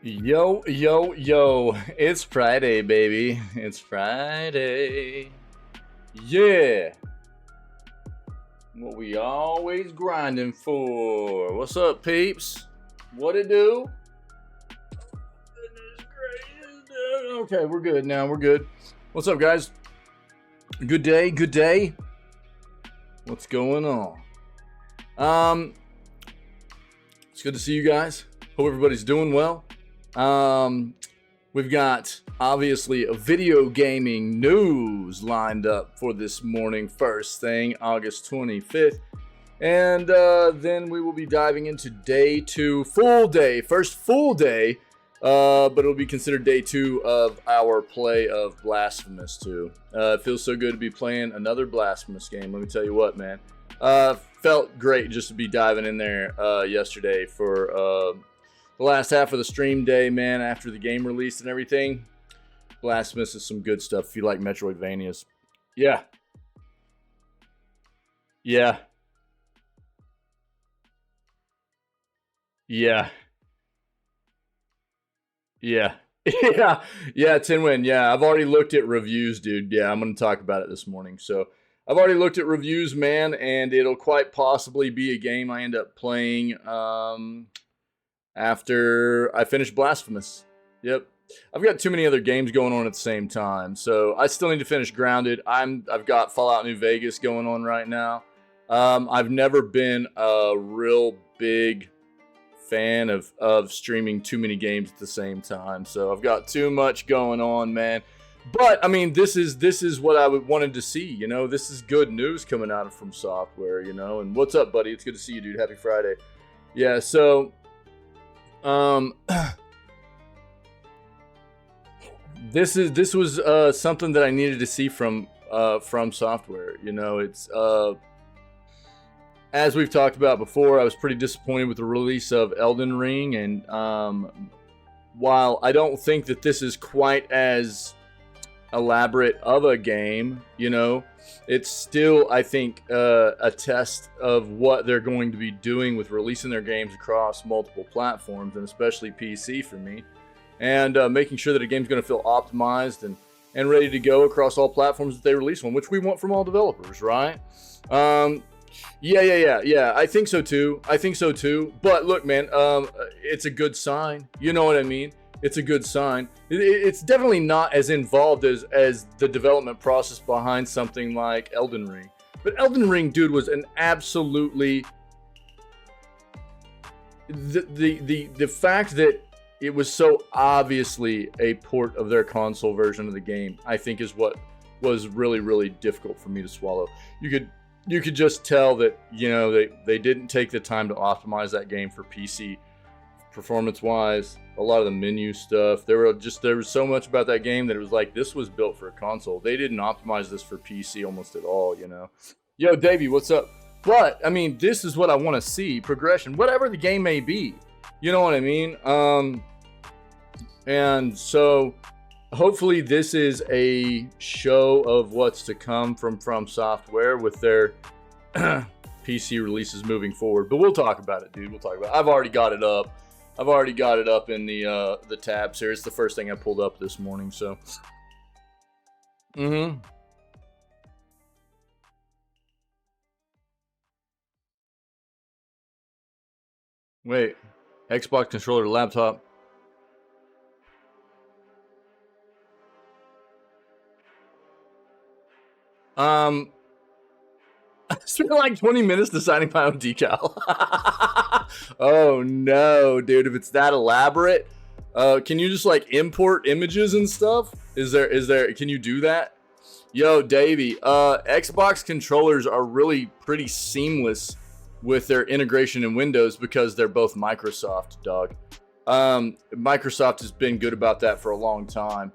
Yo, yo, yo. It's Friday, baby. It's Friday. Yeah. What we always grinding for. What's up, peeps? What it do? Goodness gracious. Okay, we're good now. We're good. What's up, guys? Good day. Good day. What's going on? It's good to see you guys. Hope everybody's doing well. We've got obviously a video gaming news lined up for this morning, first thing, August 25th. And then we will be diving into day two, full day, first full day, but it'll be considered day two of our play of Blasphemous 2. It feels so good to be playing another Blasphemous game. Let me tell you what, man. Felt great just to be diving in there yesterday for the last half of the stream day, man, after the game released and everything. Blasphemous is some good stuff if you like Metroidvanias. Yeah. Yeah. Yeah. Yeah. Yeah. Yeah, Tinwin. Yeah, I've already looked at reviews, dude. Yeah, I'm going to talk about it this morning. So I've already looked at reviews, man, and it'll quite possibly be a game I end up playing after I finish Blasphemous. Yep. I've got too many other games going on at the same time, so I still need to finish Grounded. I've got Fallout New Vegas going on right now. I've never been a real big fan of streaming too many games at the same time, so I've got too much going on, man. But I mean, this is what I wanted to see. You know, this is good news coming out of From Software. You know, and what's up, buddy? It's good to see you, dude. Happy Friday. Yeah. So. This was something that I needed to see from Software. You know, it's as we've talked about before, I was pretty disappointed with the release of Elden Ring, and while I don't think that this is quite as elaborate of a game, you know, it's still, I think, a test of what they're going to be doing with releasing their games across multiple platforms, and especially PC for me, and making sure that a game's going to feel optimized and ready to go across all platforms that they release on, which we want from all developers, right? Yeah. I think so too. But look, man, it's a good sign. You know what I mean? It's a good sign. It's definitely not as involved as the development process behind something like Elden Ring. But Elden Ring, dude, was an absolutely... The fact that it was so obviously a port of their console version of the game, I think is what was really, really difficult for me to swallow. You could just tell that, you know, they didn't take the time to optimize that game for PC performance-wise. A lot of the menu stuff. There was so much about that game that it was like, this was built for a console. They didn't optimize this for PC almost at all, you know. Yo, Davey, what's up? But, I mean, this is what I want to see. Progression, whatever the game may be. You know what I mean? And so, hopefully this is a show of what's to come from Software with their PC releases moving forward. But we'll talk about it, dude. We'll talk about it. I've already got it up in the tabs here. It's the first thing I pulled up this morning, so. Wait, Xbox controller, laptop. I spent like 20 minutes deciding my own decal. Oh no, dude! If it's that elaborate, can you just like import images and stuff? Can you do that? Yo, Davey, Xbox controllers are really pretty seamless with their integration in Windows because they're both Microsoft, dog. Microsoft has been good about that for a long time.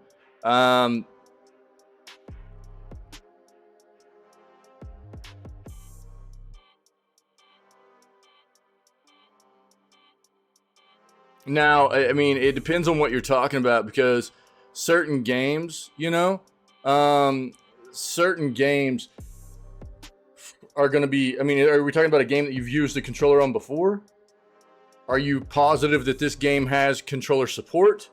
Now, I mean, it depends on what you're talking about, because certain games, you know, certain games are going to be, I mean, are we talking about a game that you've used the controller on before? Are you positive that this game has controller support?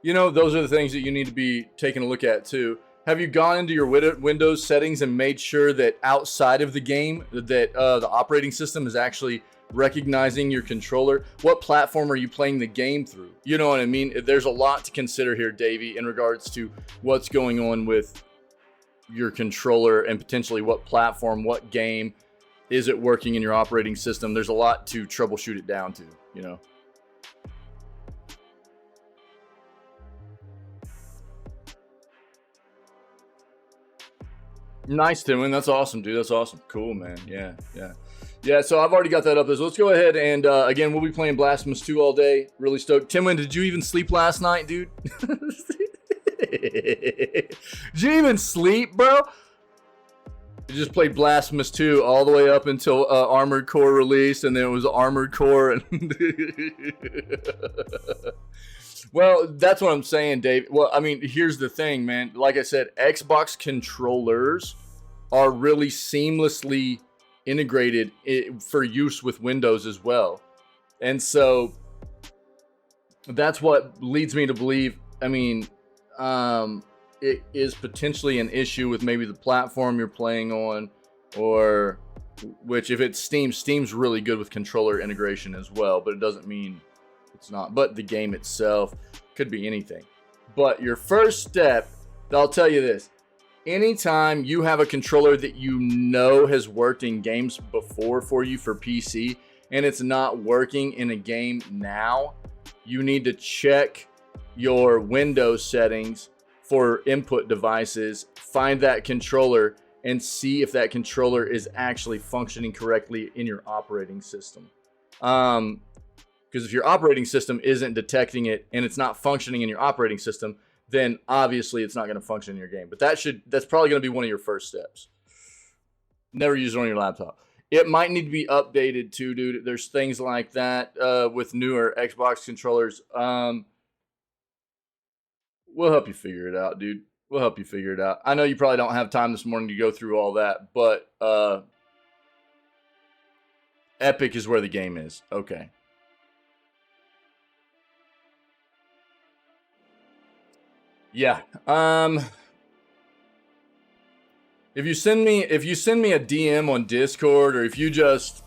You know, those are the things that you need to be taking a look at too. Have you gone into your Windows settings and made sure that outside of the game that the operating system is actually recognizing your controller? What platform are you playing the game through? You know what I mean? There's a lot to consider here, Davey, in regards to what's going on with your controller and potentially what platform, what game is it working in your operating system. There's a lot to troubleshoot it down to, you know. Nice, Timwin. That's awesome, dude. That's awesome. Cool, man. Yeah, so I've already got that up there. So let's go ahead and, again, we'll be playing Blasphemous 2 all day. Really stoked. Timwin, did you even sleep last night, dude? Did you even sleep, bro? You just played Blasphemous 2 all the way up until Armored Core released, and then it was Armored Core. And well, that's what I'm saying, Dave. Well, I mean, here's the thing, man. Like I said, Xbox controllers are really seamlessly integrated for use with Windows as well. And so that's what leads me to believe, I mean, it is potentially an issue with maybe the platform you're playing on, or which if it's Steam, Steam's really good with controller integration as well, but it doesn't mean it's not. But the game itself could be anything. But your first step, I'll tell you this, anytime you have a controller that you know has worked in games before for you for PC and it's not working in a game now, you need to check your Windows settings for input devices, find that controller, and see if that controller is actually functioning correctly in your operating system. Because if your operating system isn't detecting it and it's not functioning in your operating system, then obviously it's not going to function in your game. But that's probably going to be one of your first steps. Never use it on your laptop. It might need to be updated too, dude. There's things like that with newer Xbox controllers. We'll help you figure it out, dude. We'll help you figure it out. I know you probably don't have time this morning to go through all that, but Epic is where the game is. Okay. Yeah. If you send me a DM on Discord, or if you just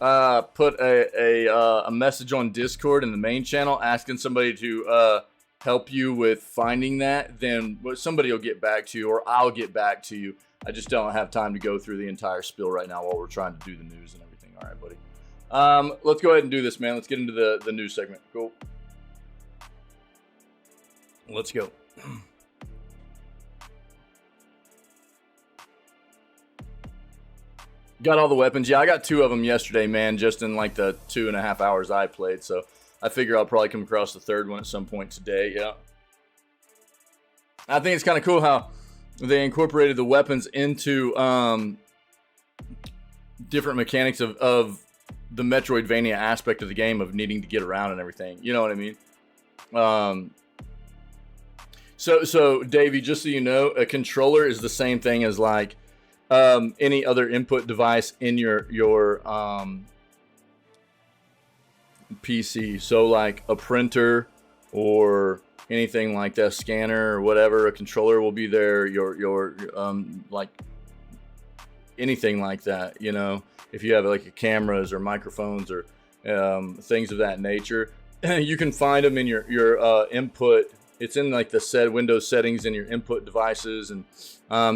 put a message on Discord in the main channel asking somebody to help you with finding that, then somebody will get back to you, or I'll get back to you. I just don't have time to go through the entire spiel right now while we're trying to do the news and everything. All right, buddy. Let's go ahead and do this, man. Let's get into the news segment. Cool. Let's go. Got all the weapons. Yeah, I got 2 of them yesterday, man, just in like the 2.5 hours I played. So I figure I'll probably come across the 3rd one at some point today. Yeah. I think it's kind of cool how they incorporated the weapons into different mechanics of the Metroidvania aspect of the game, of needing to get around and everything. You know what I mean? So Davey, just so you know, a controller is the same thing as like any other input device in your PC. So like a printer or anything like that, scanner or whatever, a controller will be there. Your like anything like that, you know, if you have like cameras or microphones or things of that nature, you can find them in your input. It's in like the Windows settings in your input devices, and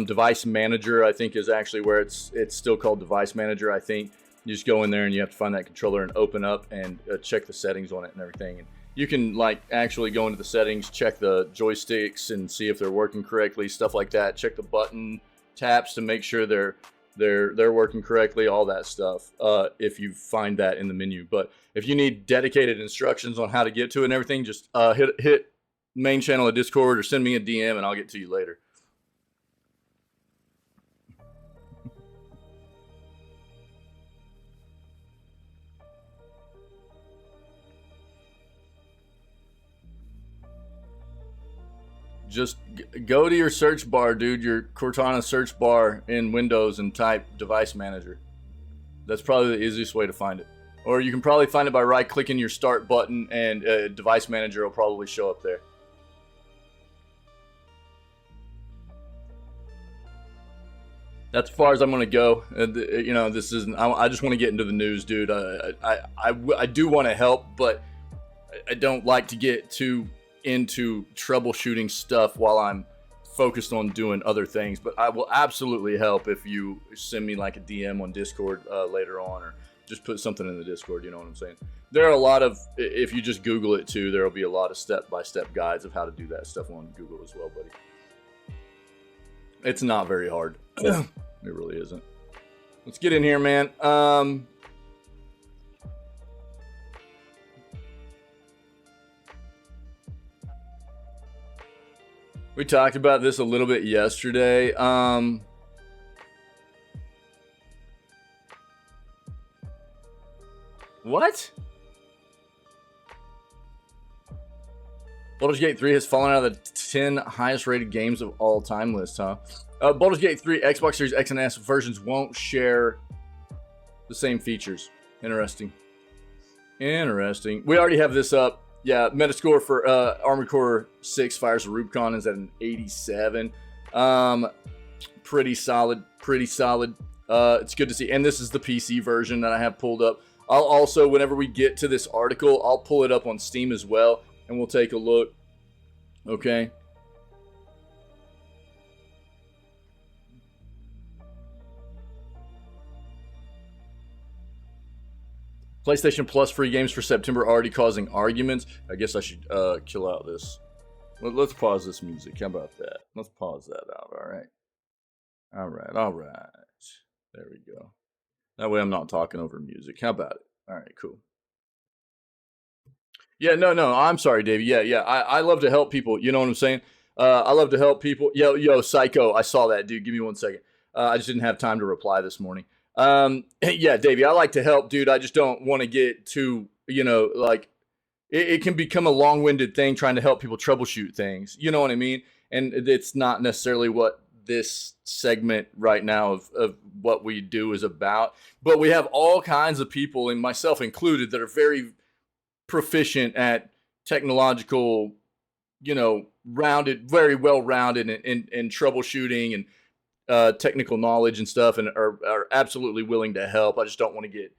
device manager, I think, is actually where it's still called device manager. I think you just go in there and you have to find that controller and open up and check the settings on it and everything. And you can like actually go into the settings, check the joysticks and see if they're working correctly, stuff like that. Check the button taps to make sure they're working correctly, all that stuff, if you find that in the menu. But if you need dedicated instructions on how to get to it and everything, just hit main channel of Discord or send me a DM and I'll get to you later. Just go to your search bar, dude, your Cortana search bar in Windows, and type device manager. That's probably the easiest way to find it. Or you can probably find it by right-clicking your start button, and device manager will probably show up there. That's as far as I'm going to go. You know, this isn't. I just want to get into the news, dude. I do want to help, but I don't like to get too into troubleshooting stuff while I'm focused on doing other things. But I will absolutely help if you send me like a DM on Discord later on, or just put something in the Discord. You know what I'm saying? There are a lot of, if you just Google it too, there will be a lot of step-by-step guides of how to do that stuff on Google as well, buddy. It's not very hard. It really isn't. Let's get in here, man. We talked about this a little bit yesterday. What? Baldur's Gate 3 has fallen out of the 10 highest rated games of all time list, huh? Baldur's Gate 3 Xbox Series X and S versions won't share the same features. Interesting. Interesting. We already have this up. Yeah, Metascore for Armored Core 6 Fires of Rubicon is at an 87. Pretty solid. Pretty solid. It's good to see. And this is the PC version that I have pulled up. I'll also, whenever we get to this article, I'll pull it up on Steam as well, and we'll take a look. Okay. PlayStation Plus free games for September already causing arguments. I guess I should kill out this. Let's pause this music. How about that? Let's pause that out. All right. All right. All right. There we go. That way I'm not talking over music. How about it? All right, cool. Yeah, no. I'm sorry, Davey. Yeah. I love to help people. You know what I'm saying? I love to help people. Yo, Psycho. I saw that, dude. Give me 1 second. I just didn't have time to reply this morning. Yeah, Davey, I like to help, dude. I just don't want to get too, like, it can become a long-winded thing trying to help people troubleshoot things. You know what I mean? And it's not necessarily what this segment right now of what we do is about. But we have all kinds of people, and myself included, that are very proficient at technological, rounded, very well-rounded in troubleshooting and technical knowledge and stuff, and are absolutely willing to help. I just don't want to get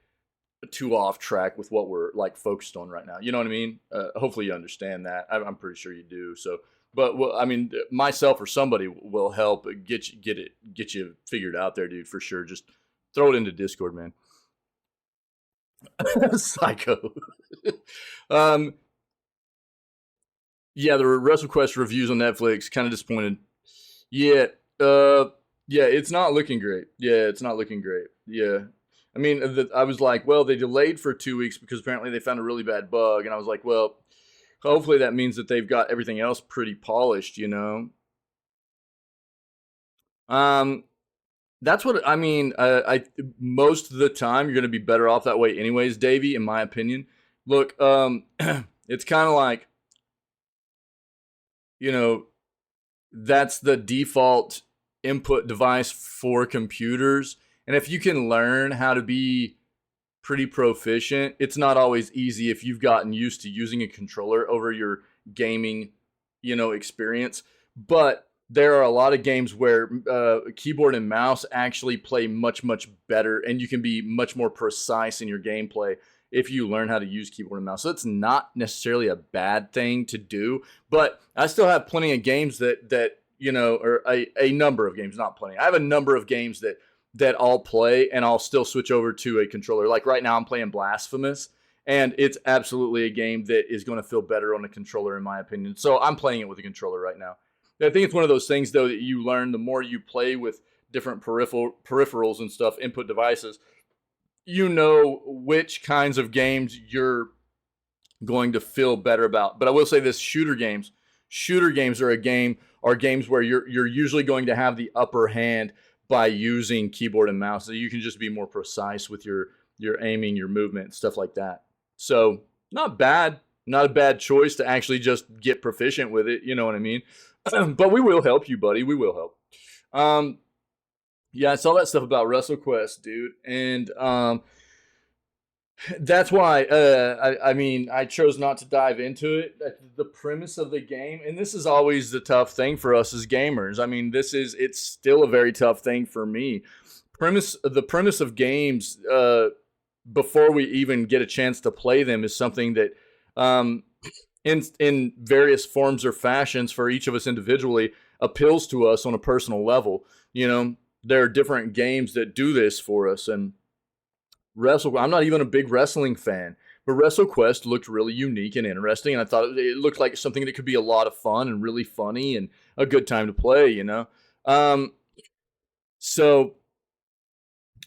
too off track with what we're like focused on right now. You know what I mean? Hopefully you understand that. I'm pretty sure you do. So, but I mean, myself or somebody will help get you figured out there, dude, for sure. Just throw it into Discord, man. Psycho. Yeah, the WrestleQuest reviews on Netflix, kind of disappointed. Yeah, it's not looking great. Yeah, it's not looking great. Yeah. I mean, I was like, well, they delayed for 2 weeks because apparently they found a really bad bug. And I was like, well, hopefully that means that they've got everything else pretty polished, That's what, I mean, I most of the time you're going to be better off that way anyways, Davey, in my opinion. Look, it's kind of like, that's the default input device for computers. And if you can learn how to be pretty proficient, it's not always easy if you've gotten used to using a controller over your gaming, experience. But there are a lot of games where keyboard and mouse actually play much, much better, and you can be much more precise in your gameplay if you learn how to use keyboard and mouse. So it's not necessarily a bad thing to do, but I still have plenty of games that or a number of games, not plenty. I have a number of games that I'll play and I'll still switch over to a controller. Like right now I'm playing Blasphemous, and it's absolutely a game that is going to feel better on a controller in my opinion. So I'm playing it with a controller right now. I think it's one of those things though that you learn the more you play with different peripherals and stuff, input devices, which kinds of games you're going to feel better about. But I will say this, shooter games are games where you're usually going to have the upper hand by using keyboard and mouse. So you can just be more precise with your aiming, your movement, stuff like that. So not bad, not a bad choice to actually just get proficient with it. You know what I mean? But we will help you, buddy. We will help. Yeah, I saw that stuff about WrestleQuest, dude. And That's why I mean I chose not to dive into it. The premise of the game, and this is always the tough thing for us as gamers. I mean, it's still a very tough thing for me. The premise of games before we even get a chance to play them is something that um, in various forms or fashions for each of us individually appeals to us on a personal level. You know, there are different games that do this for us, and I'm not even a big wrestling fan, but WrestleQuest looked really unique and interesting, and I thought it looked like something that could be a lot of fun and really funny and a good time to play. Um, so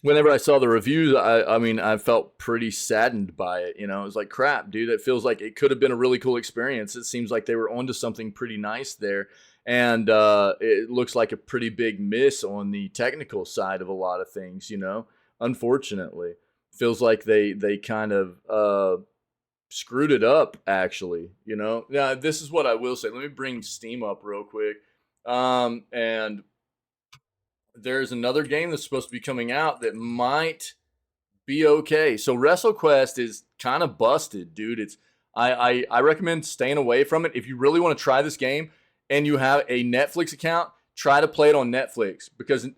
whenever I saw the reviews, I mean, I felt pretty saddened by it. It was like, crap, dude. It feels like it could have been a really cool experience. It seems like they were onto something pretty nice there, and it looks like a pretty big miss on the technical side of a lot of things. Unfortunately, feels like they kind of screwed it up. Actually, Now this is what I will say. Let me bring Steam up real quick, and there's another game that's supposed to be coming out that might be okay. So WrestleQuest is kind of busted, dude. I recommend staying away from it. If you really want to try this game and you have a Netflix account, try to play it on Netflix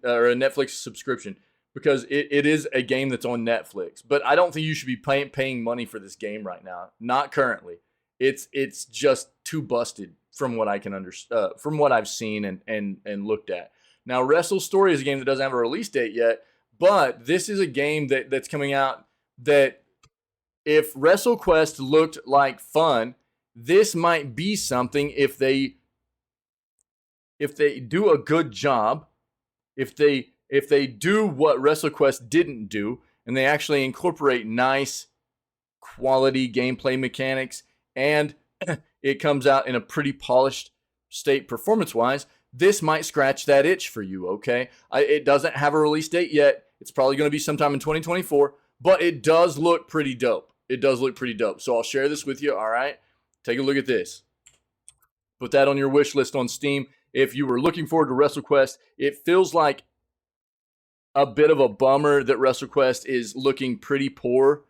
or a Netflix subscription because it is a game that's on Netflix. But I don't think you should be paying money for this game right now. Not currently. It's just too busted from what I can understand, from what I've seen and looked at. Now, Wrestle Story is a game that doesn't have a release date yet, but this is a game that's coming out that if WrestleQuest looked like fun, this might be something if they do a good job, if they do what WrestleQuest didn't do, and they actually incorporate nice quality gameplay mechanics, and it comes out in a pretty polished state performance-wise, this might scratch that itch for you, okay? It doesn't have a release date yet. It's probably going to be sometime in 2024, but it does look pretty dope. It does look pretty dope. So I'll share this with you, all right? Take a look at this. Put that on your wish list on Steam. If you were looking forward to WrestleQuest, it feels like a bit of a bummer that WrestleQuest is looking pretty poor.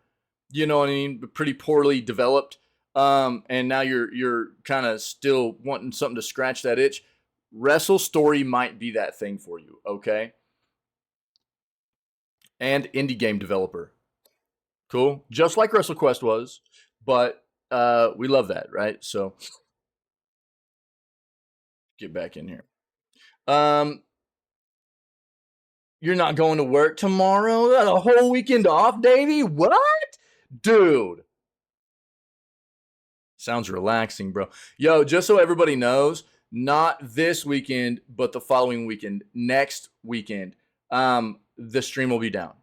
You know what I mean? Pretty poorly developed. And now you're kind of still wanting something to scratch that itch. Wrestle Story might be that thing for you, okay? And indie game developer. Cool. Just like WrestleQuest was, but we love that, right? So get back in here. You're not going to work tomorrow? Got a whole weekend off, Davey? What? Dude. Sounds relaxing, bro. Yo, just so everybody knows, not this weekend, but the following weekend, next weekend, the stream will be down.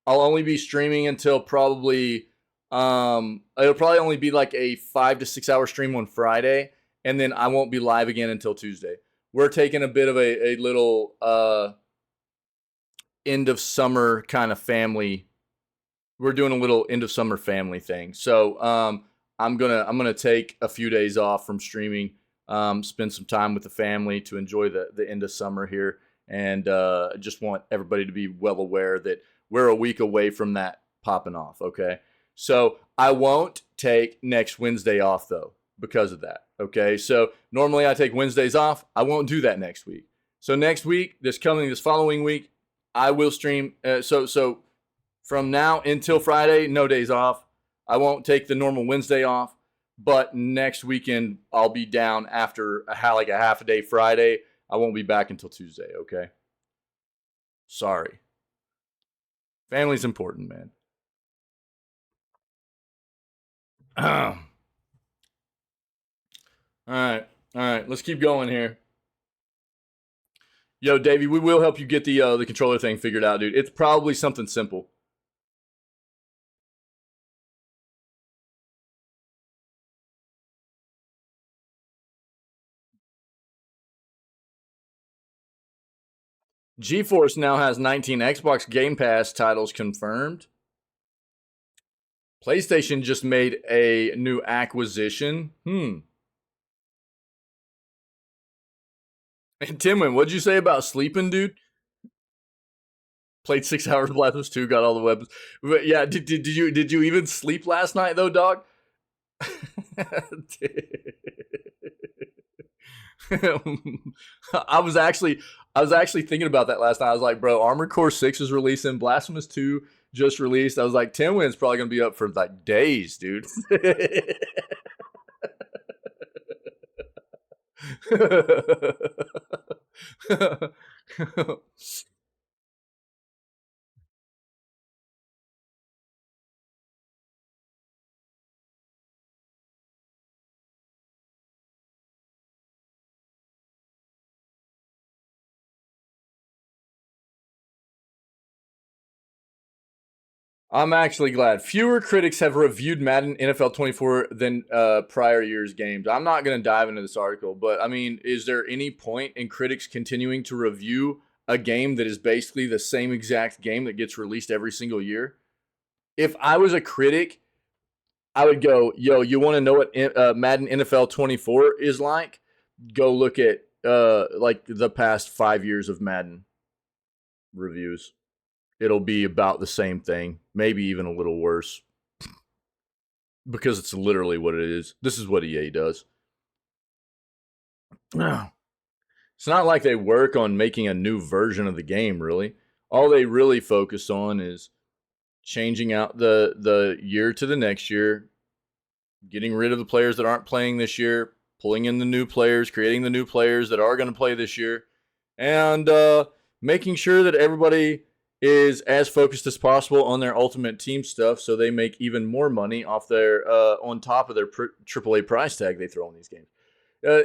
I'll only be streaming until probably it'll probably only be like a 5 to 6 hour stream on Friday, and then I won't be live again until Tuesday. We're taking a bit of a little end of summer kind of family. We're doing a little end of summer family thing. So I'm gonna take a few days off from streaming, spend some time with the family to enjoy the end of summer here, and just want everybody to be well aware that we're a week away from that popping off. Okay, so I won't take next Wednesday off though because of that. Okay, so normally I take Wednesdays off. I won't do that next week. So next week, this following week, I will stream. So from now until Friday, no days off. I won't take the normal Wednesday off, but next weekend I'll be down after like a half a day Friday. I won't be back until Tuesday, okay? Sorry. Family's important, man. All right. All right. Let's keep going here. Yo, Davey, we will help you get the controller thing figured out, dude. It's probably something simple. GeForce now has 19 Xbox Game Pass titles confirmed. PlayStation just made a new acquisition. And Timwin, what'd you say about sleeping, dude? Played 6 hours of Blasphemous 2, got all the weapons. But yeah, did you even sleep last night though, dog? I was actually thinking about that last night. I was like, bro, Armored Core 6 is releasing, Blasphemous 2 just released. I was like, 10 Win's probably gonna be up for like days, dude. I'm actually glad. Fewer critics have reviewed Madden NFL 24 than prior year's games. I'm not going to dive into this article, but I mean, is there any point in critics continuing to review a game that is basically the same exact game that gets released every single year? If I was a critic, I would go, yo, you want to know what Madden NFL 24 is like? Go look at like the past 5 years of Madden reviews. It'll be about the same thing, maybe even a little worse, because it's literally what it is. This is what EA does. It's not like they work on making a new version of the game, really. All they really focus on is changing out the year to the next year, getting rid of the players that aren't playing this year, pulling in the new players, creating the new players that are going to play this year, and making sure that everybody is as focused as possible on their Ultimate Team stuff, so they make even more money off their on top of their AAA price tag they throw on these games.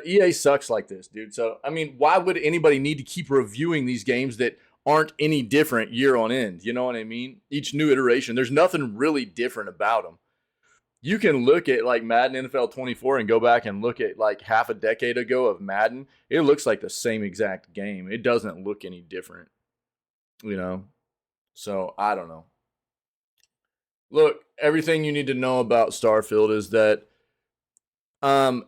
EA sucks like this, dude. So I mean, why would anybody need to keep reviewing these games that aren't any different year on end? You know what I mean? Each new iteration, there's nothing really different about them. You can look at like Madden NFL 24 and go back and look at like half a decade ago of Madden. It looks like the same exact game. It doesn't look any different, you know? So I don't know. Look, everything you need to know about Starfield is that, from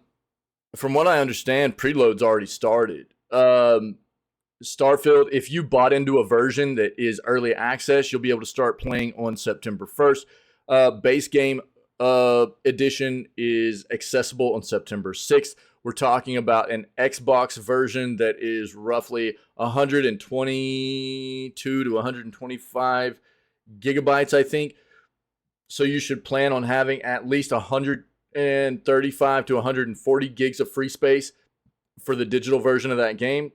what I understand, preload's already started. Starfield, if you bought into a version that is early access, you'll be able to start playing on September 1st. Base game edition is accessible on September 6th. We're talking about an Xbox version that is roughly 122 to 125 gigabytes, I think. So you should plan on having at least 135 to 140 gigs of free space for the digital version of that game.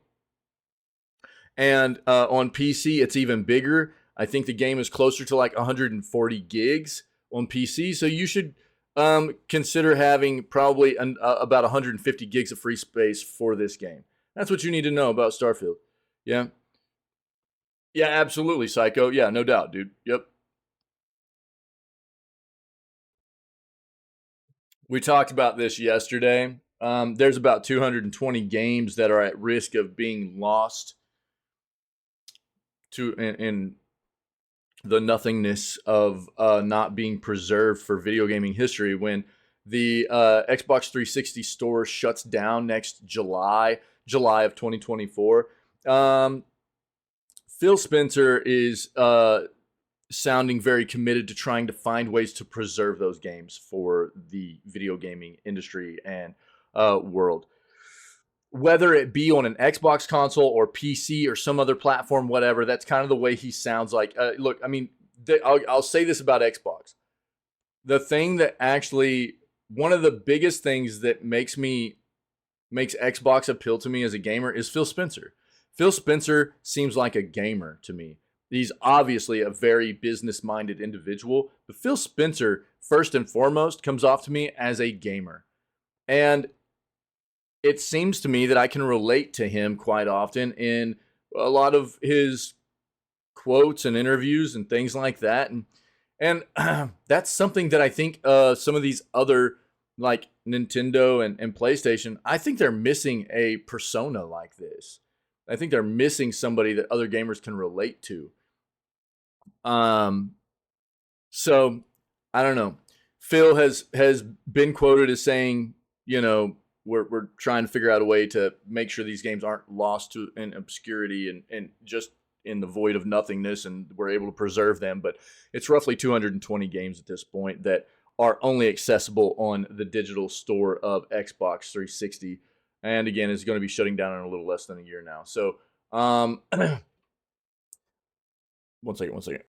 And on PC, it's even bigger. I think the game is closer to like 140 gigs on PC. So you should consider having probably about 150 gigs of free space for this game. That's what you need to know about Starfield. Yeah. Yeah, absolutely, Psycho. Yeah, no doubt, dude. Yep. We talked about this yesterday. There's about 220 games that are at risk of being lost to in the nothingness of not being preserved for video gaming history when the Xbox 360 store shuts down next July of 2024. Phil Spencer is sounding very committed to trying to find ways to preserve those games for the video gaming industry and world. Whether it be on an Xbox console or PC or some other platform, whatever, that's kind of the way he sounds like. Look, I mean, I'll say this about Xbox. The thing that actually, one of the biggest things that makes Xbox appeal to me as a gamer is Phil Spencer. Phil Spencer seems like a gamer to me. He's obviously a very business-minded individual, but Phil Spencer, first and foremost, comes off to me as a gamer. And it seems to me that I can relate to him quite often in a lot of his quotes and interviews and things like that. And that's something that I think some of these other, like Nintendo and PlayStation, I think they're missing a persona like this. I think they're missing somebody that other gamers can relate to. So I don't know. Phil has been quoted as saying, you know, we're trying to figure out a way to make sure these games aren't lost to in obscurity and just in the void of nothingness, and we're able to preserve them. But it's roughly 220 games at this point that are only accessible on the digital store of Xbox 360. And again, it's going to be shutting down in a little less than a year now. So, one second.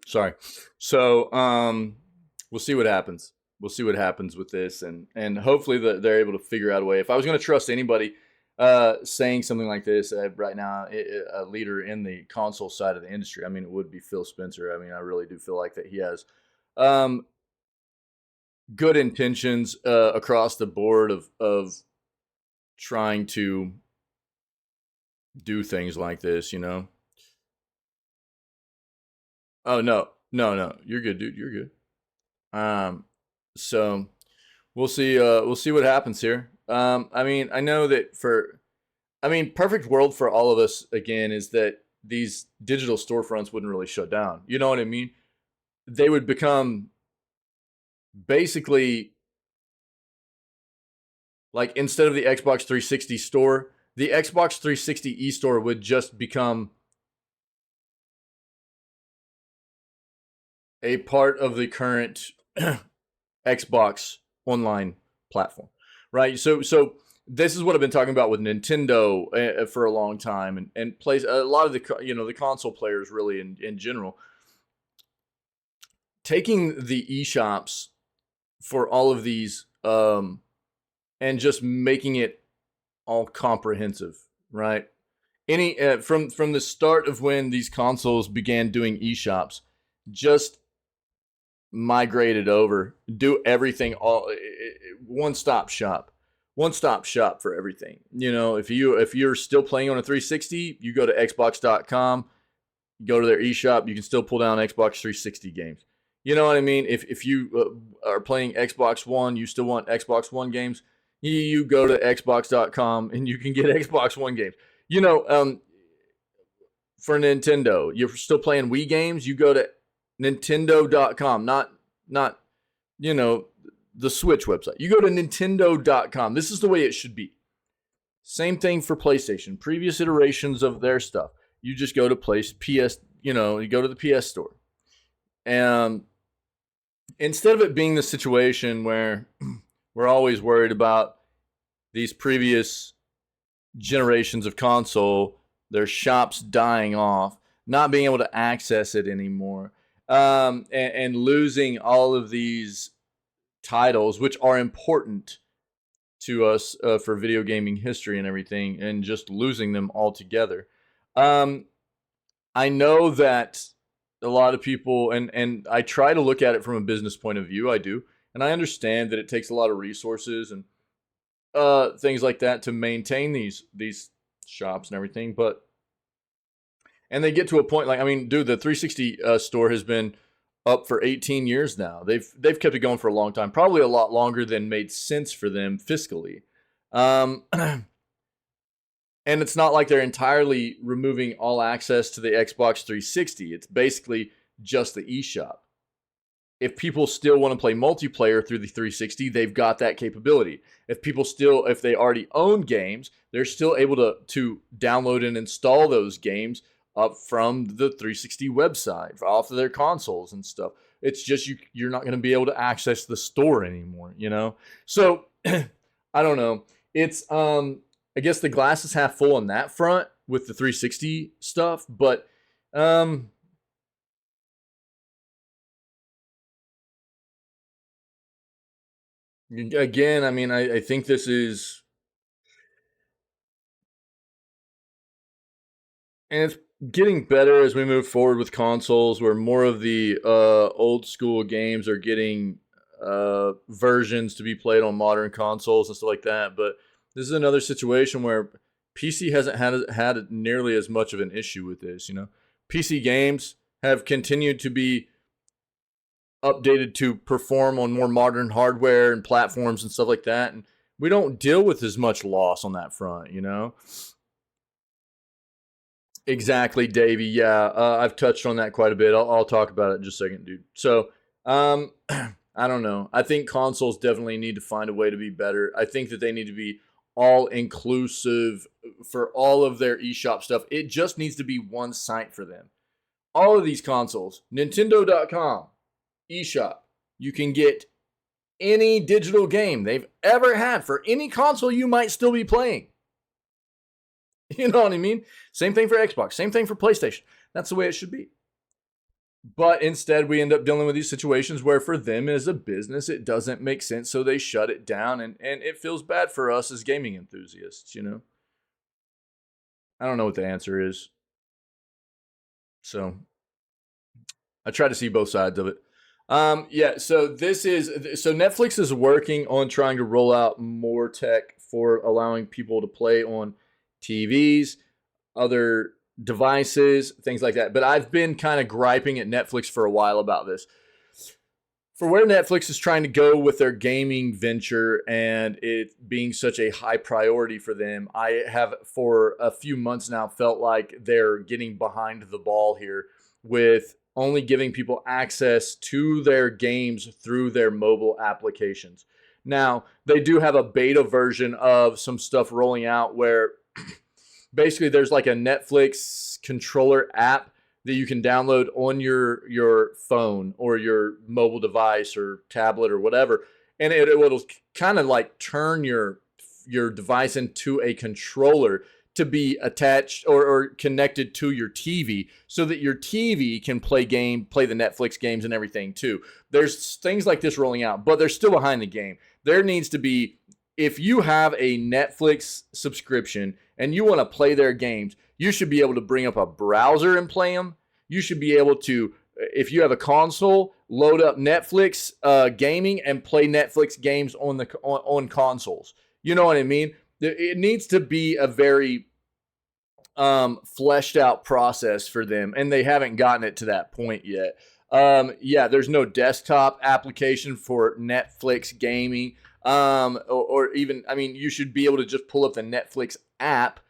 Sorry. So we'll see what happens. We'll see what happens with this, and hopefully they're able to figure out a way. If I was going to trust anybody saying something like this right now, a leader in the console side of the industry, I mean, it would be Phil Spencer. I mean, I really do feel like that he has good intentions across the board of trying to do things like this, you know. Oh no, you're good, dude. You're good. So we'll see what happens here. I mean, I know that perfect world for all of us again is that these digital storefronts wouldn't really shut down. You know what I mean? They would become basically like, instead of the Xbox 360 store, the Xbox 360 eStore would just become a part of the current Xbox online platform, right? So this is what I've been talking about with Nintendo for a long time, and plays a lot of the the console players really in general, taking the eShops for all of these and just making it all comprehensive, right? Any from the start of when these consoles began doing eShops, just migrated over, do everything all one stop shop for everything. You know, if you're still playing on a 360, you go to xbox.com, go to their eShop, you can still pull down Xbox 360 games. You know what I mean? If you are playing Xbox One, you still want Xbox One games, you go to xbox.com and you can get Xbox One games. You know, for Nintendo, you're still playing Wii games, you go to Nintendo.com, not the Switch website. You go to Nintendo.com. This is the way it should be. Same thing for PlayStation. Previous iterations of their stuff. You just go to PS, you go to the PS store. And instead of it being the situation where we're always worried about these previous generations of console, their shops dying off, not being able to access it anymore, and losing all of these titles, which are important to us for video gaming history and everything, and just losing them altogether. I know that a lot of people, and I try to look at it from a business point of view, I do, and I understand that it takes a lot of resources and things like that to maintain these shops and everything, and they get to a point like, I mean, dude, the 360 store has been up for 18 years now. They've kept it going for a long time, probably a lot longer than made sense for them fiscally. And it's not like they're entirely removing all access to the Xbox 360. It's basically just the eShop. If people still want to play multiplayer through the 360, they've got that capability. If they already own games, they're still able to download and install those games up from the 360 website off of their consoles and stuff. It's just you're not going to be able to access the store anymore, So I don't know. It's I guess the glass is half full on that front with the 360 stuff, but again, I mean, I think this is, and it's getting better as we move forward with consoles, where more of the old school games are getting versions to be played on modern consoles and stuff like that. But this is another situation where PC hasn't had nearly as much of an issue with this. PC games have continued to be updated to perform on more modern hardware and platforms and stuff like that. And we don't deal with as much loss on that front, you know? Exactly, Davey. Yeah, I've touched on that quite a bit. I'll talk about it in just a second, dude. So, I don't know. I think consoles definitely need to find a way to be better. I think that they need to be all inclusive for all of their eShop stuff. It just needs to be one site for them. All of these consoles, Nintendo.com, eShop, you can get any digital game they've ever had for any console you might still be playing. You know what I mean? Same thing for Xbox, same thing for PlayStation. That's the way it should be. But instead, we end up dealing with these situations where for them as a business, it doesn't make sense. So they shut it down, and it feels bad for us as gaming enthusiasts, you know? I don't know what the answer is. So I try to see both sides of it. Yeah, so Netflix is working on trying to roll out more tech for allowing people to play on TVs, other devices, things like that. But I've been kind of griping at Netflix for a while about this. For where Netflix is trying to go with their gaming venture and it being such a high priority for them, I have for a few months now felt like they're getting behind the ball here with only giving people access to their games through their mobile applications. Now, they do have a beta version of some stuff rolling out where basically there's like a Netflix controller app that you can download on your phone or your mobile device or tablet or whatever, and it'll kind of like turn your device into a controller to be attached or connected to your TV so that your TV can play the Netflix games and everything too. There's things like this rolling out, but they're still behind the game. There needs to be, if you have a Netflix subscription and you want to play their games, you should be able to bring up a browser and play them. You should be able to, if you have a console, load up Netflix gaming and play Netflix games on consoles. You know what I mean? It needs to be a very fleshed out process for them, and they haven't gotten it to that point yet. Yeah, there's no desktop application for Netflix gaming, or even, I mean, you should be able to just pull up the Netflix app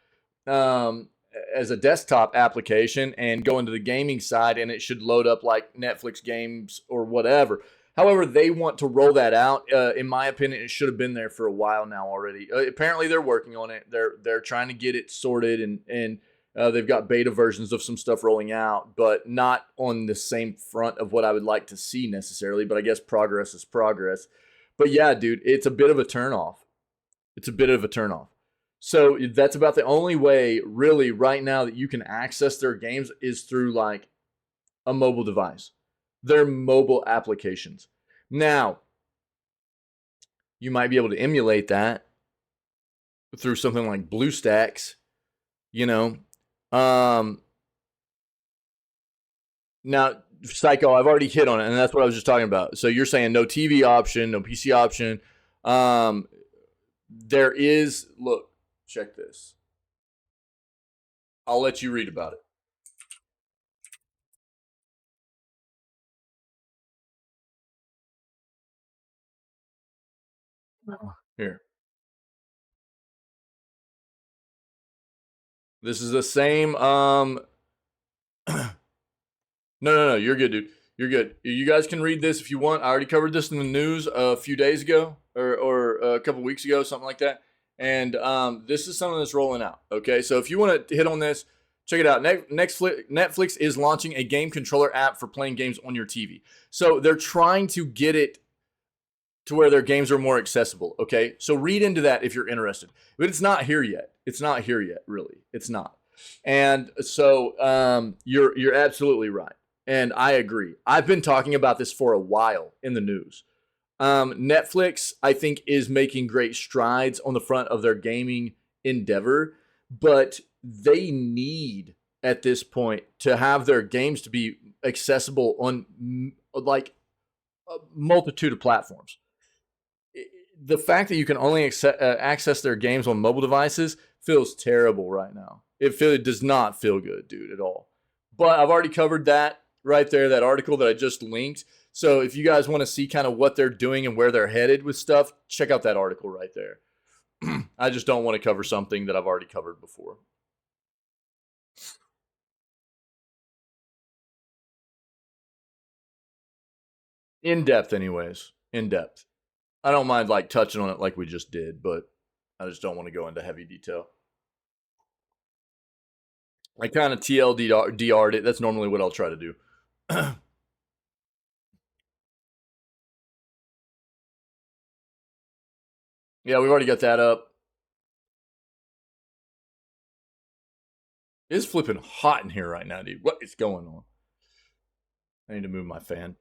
as a desktop application and go into the gaming side, and it should load up like Netflix games or whatever. However, they want to roll that out. In my opinion, it should have been there for a while now already. Apparently, they're working on it. They're trying to get it sorted, and they've got beta versions of some stuff rolling out, but not on the same front of what I would like to see necessarily. But I guess progress is progress. But yeah, dude, it's a bit of a turnoff. It's a bit of a turnoff. So that's about the only way, really, right now that you can access their games is through like a mobile device. Their mobile applications. Now, you might be able to emulate that through something like BlueStacks, you know. Now, Psycho, I've already hit on it, and that's what I was just talking about. So you're saying no TV option, no PC option. There is, look, check this. I'll let you read about it. Here. This is the same. No. You're good, dude. You're good. You guys can read this if you want. I already covered this in the news a few days ago or a couple weeks ago, something like that. And this is something that's rolling out. Okay, so if you want to hit on this, check it out. Netflix is launching a game controller app for playing games on your TV. So they're trying to get it to where their games are more accessible. Okay, so read into that if you're interested. But it's not here yet. It's not here yet, really. It's not. And so you're absolutely right. And I agree. I've been talking about this for a while in the news. Netflix, I think, is making great strides on the front of their gaming endeavor, but they need at this point to have their games to be accessible on like a multitude of platforms. The fact that you can only access their games on mobile devices feels terrible right now. It does not feel good, dude, at all. But I've already covered that right there, that article that I just linked. So if you guys want to see kind of what they're doing and where they're headed with stuff, check out that article right there. I just don't want to cover something that I've already covered before. In depth, anyways. In depth. I don't mind like touching on it like we just did, but I just don't want to go into heavy detail. I kind of TLDR'd it. That's normally what I'll try to do. Yeah, we've already got that up. It's flipping hot in here right now, dude. What is going on? I need to move my fan.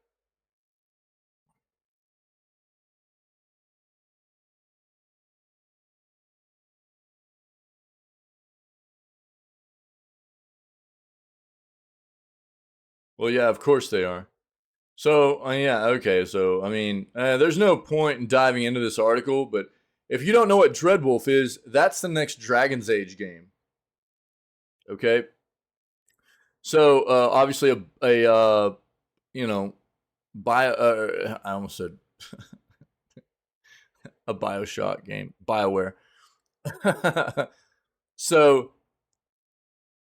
Well, yeah, of course they are. So, yeah, okay. So, I mean, there's no point in diving into this article, but if you don't know what Dreadwolf is, that's the next Dragon's Age game. Okay. So, obviously, you know, I almost said a Bioshock game, BioWare. So,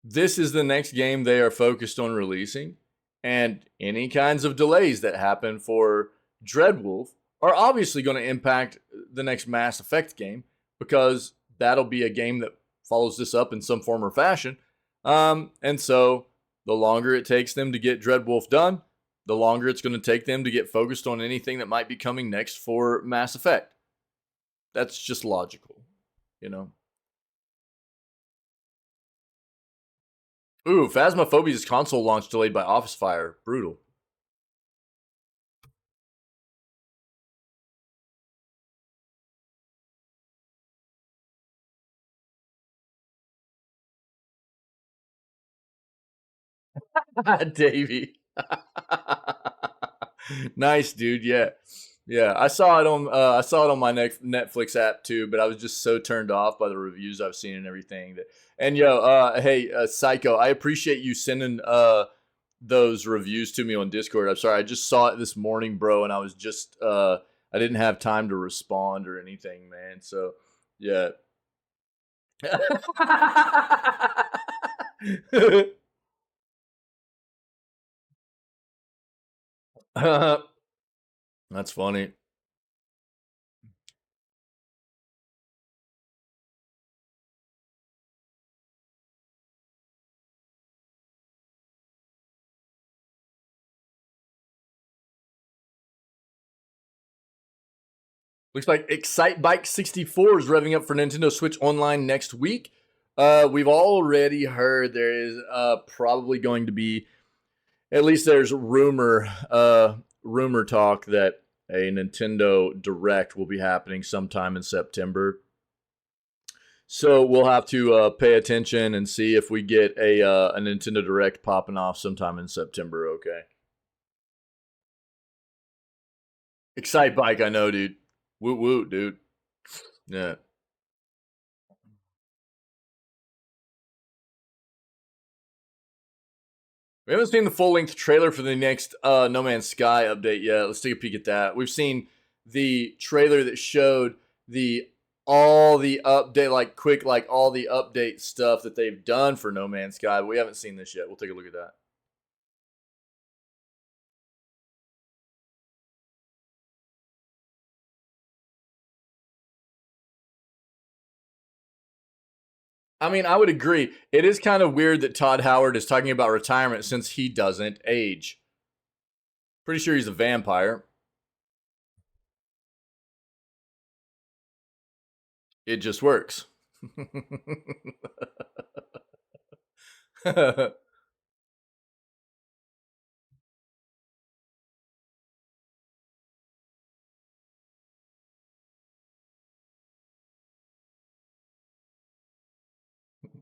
this is the next game they are focused on releasing, and any kinds of delays that happen for Dreadwolf are obviously going to impact the next Mass Effect game, because that'll be a game that follows this up in some form or fashion. And so the longer it takes them to get Dreadwolf done, the longer it's going to take them to get focused on anything that might be coming next for Mass Effect. That's just logical, you know? Ooh, Phasmophobia's console launch delayed by office fire. Brutal. Davey. Nice, dude. Yeah. Yeah, I saw it on my Netflix app too, but I was just so turned off by the reviews I've seen and everything. And yo, hey, Psycho, I appreciate you sending those reviews to me on Discord. I'm sorry, I just saw it this morning, bro, and I was just I didn't have time to respond or anything, man. So yeah. That's funny. Looks like Excite Bike 64 is revving up for Nintendo Switch Online next week. We've already heard there is probably going to be, at least there's rumor talk that a Nintendo Direct will be happening sometime in September. So we'll have to pay attention and see if we get a Nintendo Direct popping off sometime in September. Okay. Excite Bike, I know, dude. Woot woot, dude. Yeah. We haven't seen the full length trailer for the next No Man's Sky update yet. Let's take a peek at that. We've seen the trailer that showed the all the update, like quick, like all the update stuff that they've done for No Man's Sky. But we haven't seen this yet. We'll take a look at that. I mean, I would agree. It is kind of weird that Todd Howard is talking about retirement since he doesn't age. Pretty sure he's a vampire. It just works.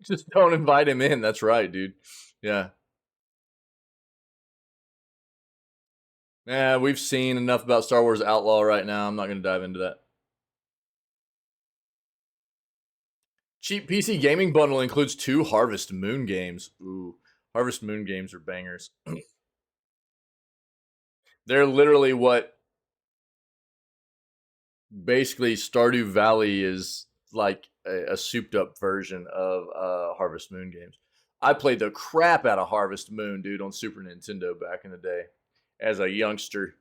Just don't invite him in. That's right, dude. Yeah. Yeah, we've seen enough about Star Wars Outlaw right now. I'm not going to dive into that. Cheap PC gaming bundle includes 2 Harvest Moon games. Ooh. Harvest Moon games are bangers. They're literally what basically Stardew Valley is like a souped up version of Harvest Moon games. I played the crap out of Harvest Moon, dude, on Super Nintendo back in the day as a youngster.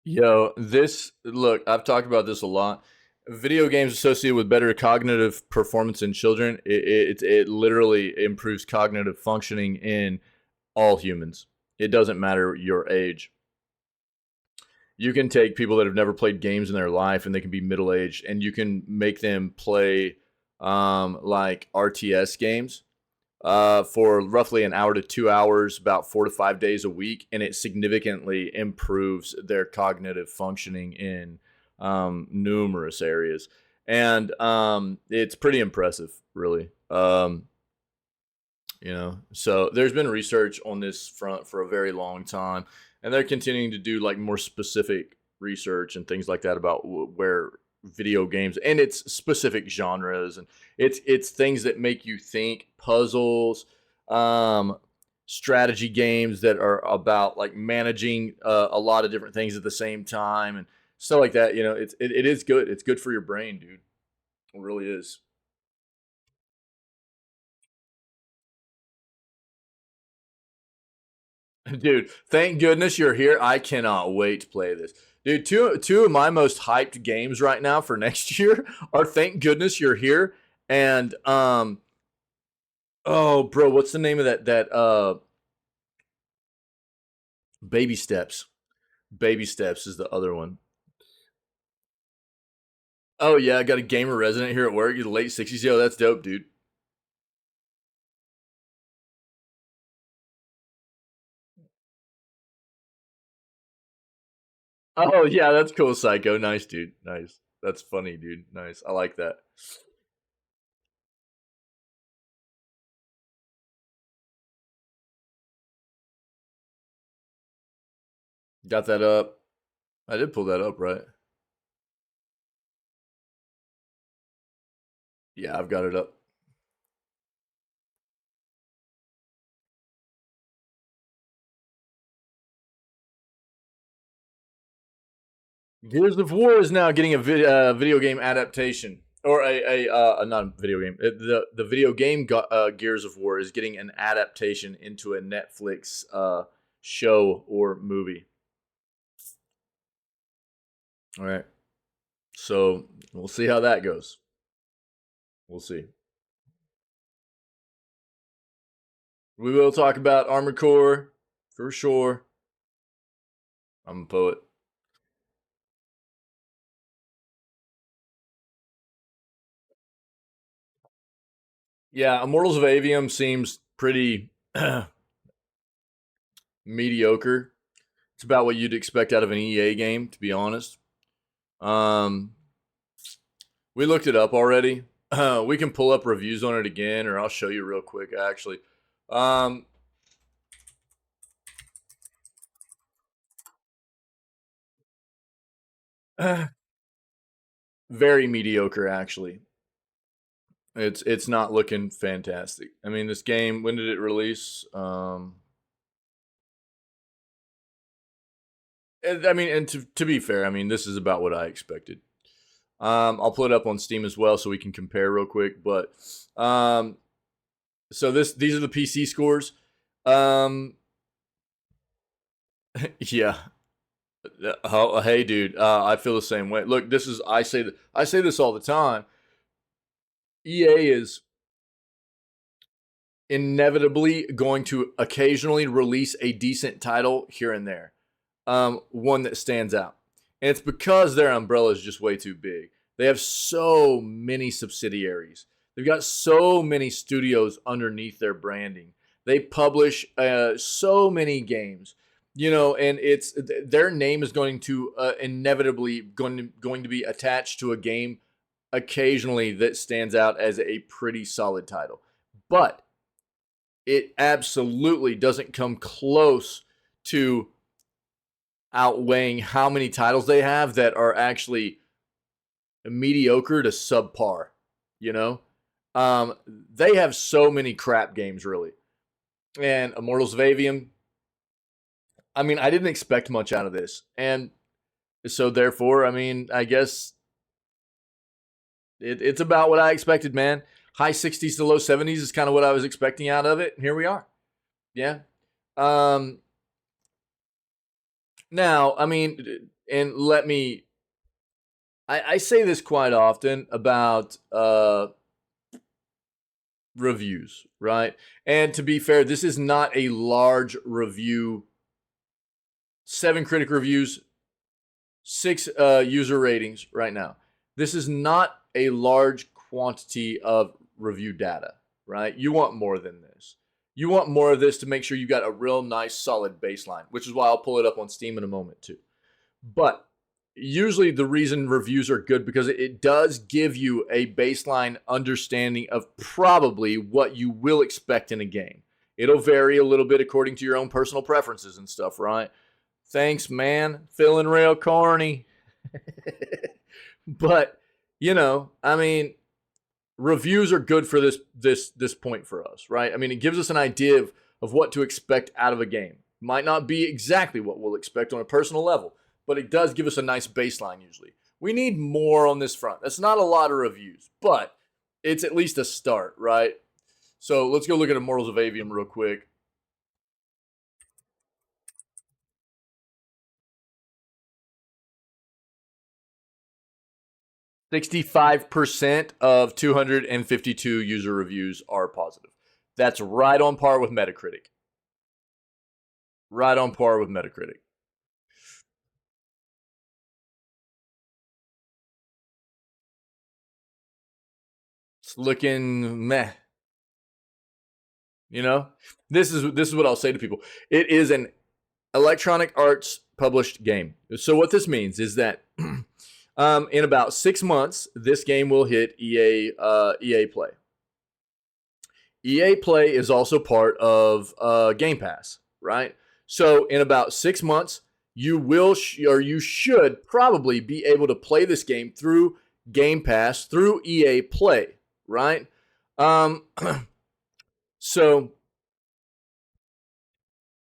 Yo, this look, I've talked about this a lot. Video games associated with better cognitive performance in children, it literally improves cognitive functioning in all humans. It doesn't matter your age. You can take people that have never played games in their life and they can be middle aged, and you can make them play like RTS games for roughly an hour to 2 hours, about 4 to 5 days a week, and it significantly improves their cognitive functioning in numerous areas. And it's pretty impressive, really. So there's been research on this front for a very long time, and they're continuing to do like more specific research and things like that about where video games and its specific genres, and it's things that make you think, puzzles, um strategy games that are about like managing a lot of different things at the same time and stuff like that. It is good. It's good for your brain, dude. It really is. Dude, thank goodness you're here. I cannot wait to play this. Dude, two of my most hyped games right now for next year are Thank Goodness You're Here and oh bro, what's the name of that Baby Steps. Baby Steps is the other one. Oh yeah, I got a gamer resident here at work. You're the late 60s. Yo, that's dope, dude. Oh yeah, that's cool, Psycho. Nice, dude. Nice. That's funny, dude. Nice. I like that. Got that up. I did pull that up, right? Yeah, I've got it up. Gears of War is now getting a video game adaptation, or a not a video game. The video game Gears of War is getting an adaptation into a Netflix show or movie. All right, so we'll see how that goes. We'll see. We will talk about Armored Core for sure. I'm a poet. Yeah, Immortals of Avium seems pretty mediocre. It's about what you'd expect out of an EA game, to be honest. Um, we looked it up already. We can pull up reviews on it again, or I'll show you real quick. Actually, um, very mediocre. Actually, it's not looking fantastic. I mean, this game. When did it release? I mean, and to be fair, I mean, this is about what I expected. I'll put it up on Steam as well so we can compare real quick. But so these are the PC scores. Um, yeah. Oh, hey, dude. I feel the same way. Look, this is I say this all the time. EA is inevitably going to occasionally release a decent title here and there, one that stands out, and it's because their umbrella is just way too big. They have so many subsidiaries. They've got so many studios underneath their branding. They publish so many games. You know, and it's their name is going to inevitably going to be attached to a game occasionally that stands out as a pretty solid title. But it absolutely doesn't come close to outweighing how many titles they have that are actually mediocre to subpar. You know, they have so many crap games, really. And Immortals of Avium, I mean, I didn't expect much out of this. And so, therefore, I mean, I guess it's about what I expected, man. High 60s to low 70s is kind of what I was expecting out of it. And here we are. Yeah. Now, I mean, and let me, I say this quite often about reviews, right? And to be fair, this is not a large review. 7 critic reviews, 6 user ratings right now. This is not a large quantity of review data, right? You want more than this. You want more of this to make sure you got a real nice solid baseline, which is why I'll pull it up on Steam in a moment too. But usually the reason reviews are good because it does give you a baseline understanding of probably what you will expect in a game. It'll vary a little bit according to your own personal preferences and stuff, right? Thanks, man. Feeling real corny. But, you know, I mean, reviews are good for this point for us, right? I mean, it gives us an idea of what to expect out of a game. Might not be exactly what we'll expect on a personal level, but it does give us a nice baseline usually. We need more on this front. That's not a lot of reviews, but it's at least a start, right? So let's go look at Immortals of Avium real quick. %65% of 252 user reviews are positive. That's right on par with Metacritic. Right on par with Metacritic. It's looking meh. You know, this is what I'll say to people. It is an Electronic Arts published game. So what this means is that in about 6 months, this game will hit EA Play. EA Play is also part of Game Pass, right? So in about 6 months, you will or you should probably be able to play this game through Game Pass through EA Play, right? So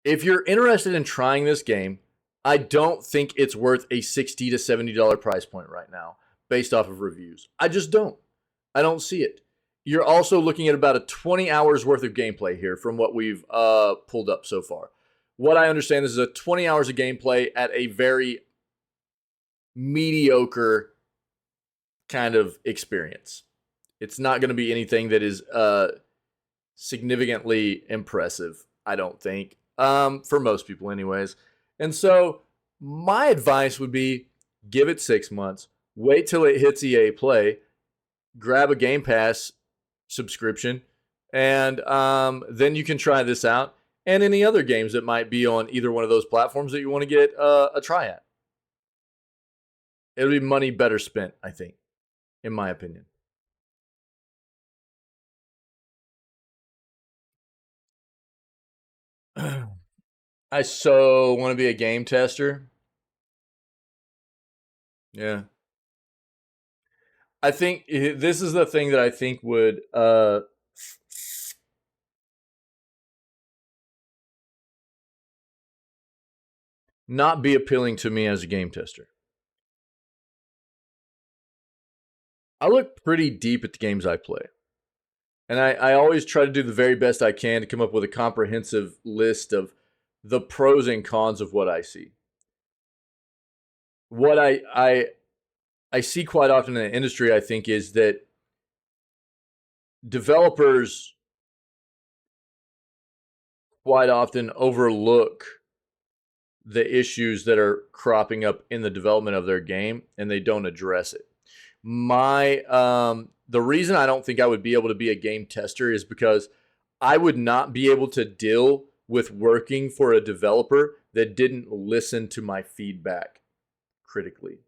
if you're interested in trying this game, I don't think it's worth a $60 to $70 price point right now based off of reviews. I just don't. I don't see it. You're also looking at about a 20 hours worth of gameplay here from what we've pulled up so far. What I understand is a 20 hours of gameplay at a very mediocre kind of experience. It's not going to be anything that is significantly impressive, I don't think, for most people anyways. And so my advice would be give it 6 months, wait till it hits EA Play, grab a Game Pass subscription, and then you can try this out and any other games that might be on either one of those platforms that you want to get a try at. It'll be money better spent, I think, in my opinion. I so want to be a game tester. Yeah. I think this is the thing that I think would not be appealing to me as a game tester. I look pretty deep at the games I play. And I always try to do the very best I can to come up with a comprehensive list of the pros and cons of what I see. What I see quite often in the industry, I think, is that developers quite often overlook the issues that are cropping up in the development of their game and they don't address it. The reason I don't think I would be able to be a game tester is because I would not be able to deal with working for a developer that didn't listen to my feedback critically.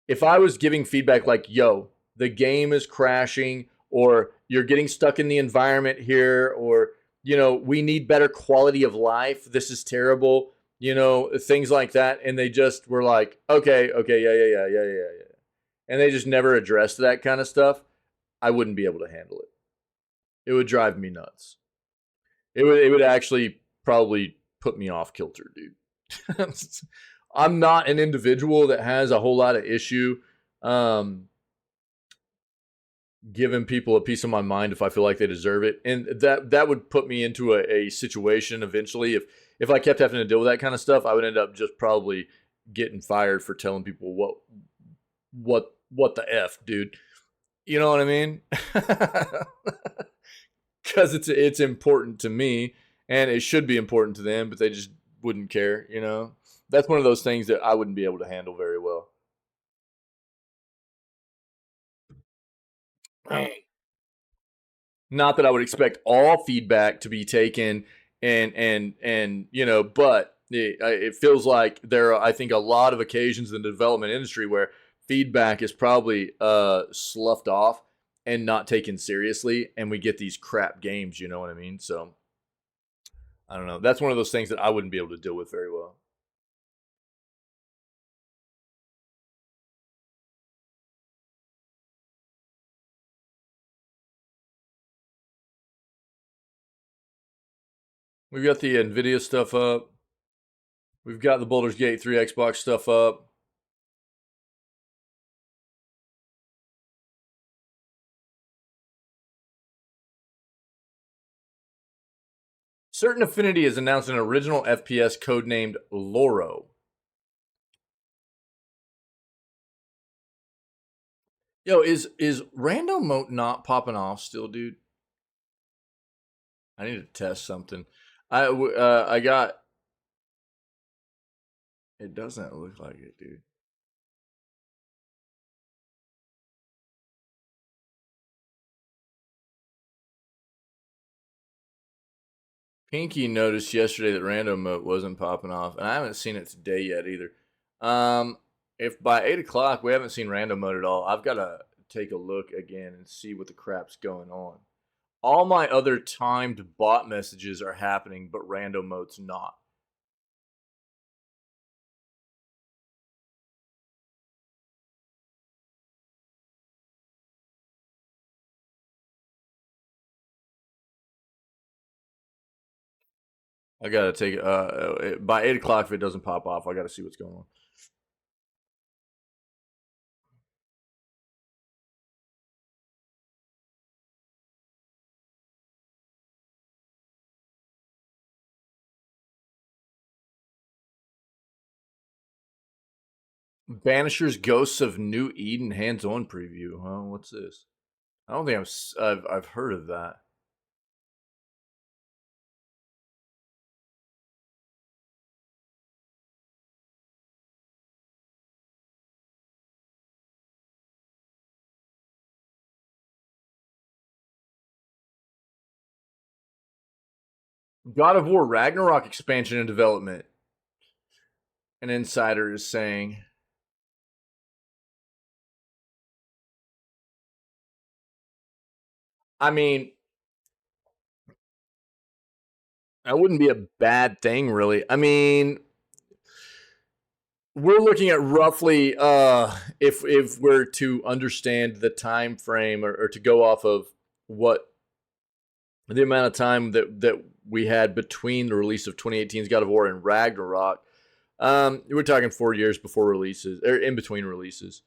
If I was giving feedback like, yo, the game is crashing, or you're getting stuck in the environment here, or, we need better quality of life, this is terrible, things like that. And they just were like, okay, yeah. And they just never addressed that kind of stuff. I wouldn't be able to handle it. It would drive me nuts. It would actually probably put me off kilter, dude. I'm not an individual that has a whole lot of issue giving people a piece of my mind if I feel like they deserve it. And that would put me into a situation eventually. If I kept having to deal with that kind of stuff, I would end up just probably getting fired for telling people what the F, dude. You know what I mean? Because it's important to me, and it should be important to them, but they just wouldn't care, That's one of those things that I wouldn't be able to handle very well. Not that I would expect all feedback to be taken and but it feels like there are, I think, a lot of occasions in the development industry where feedback is probably sloughed off and not taken seriously, and we get these crap games, you know what I mean? So I don't know. That's one of those things that I wouldn't be able to deal with very well. We've got the NVIDIA stuff up. We've got the Baldur's Gate 3 Xbox stuff up. Certain Affinity has announced an original FPS codenamed Loro. Yo, is random mote not popping off still, dude? I need to test something. I got. It doesn't look like it, dude. Pinky noticed yesterday that random mode wasn't popping off, and I haven't seen it today yet either. If by 8 o'clock we haven't seen random mode at all, I've got to take a look again and see what the crap's going on. All my other timed bot messages are happening, but random mode's not. I gotta take by 8 o'clock. If it doesn't pop off, I gotta see what's going on. Banisher's Ghosts of New Eden hands-on preview. Huh? What's this? I don't think I've heard of that. God of War Ragnarok expansion in development. An insider is saying. I mean, that wouldn't be a bad thing, really. I mean, we're looking at roughly, if we're to understand the time frame or to go off of what the amount of time that we had between the release of 2018's God of War and Ragnarok, we're talking 4 years before releases, or in between releases.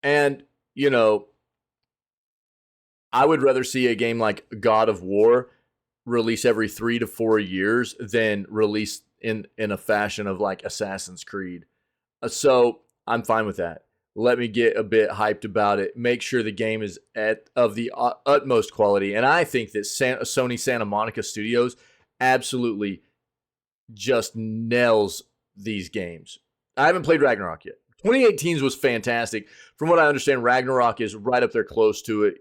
And, I would rather see a game like God of War release every 3 to 4 years than release in a fashion of like Assassin's Creed. So I'm fine with that. Let me get a bit hyped about it. Make sure the game is of the utmost quality. And I think that Sony Santa Monica Studios absolutely just nails these games. I haven't played Ragnarok yet. 2018's was fantastic. From what I understand, Ragnarok is right up there close to it,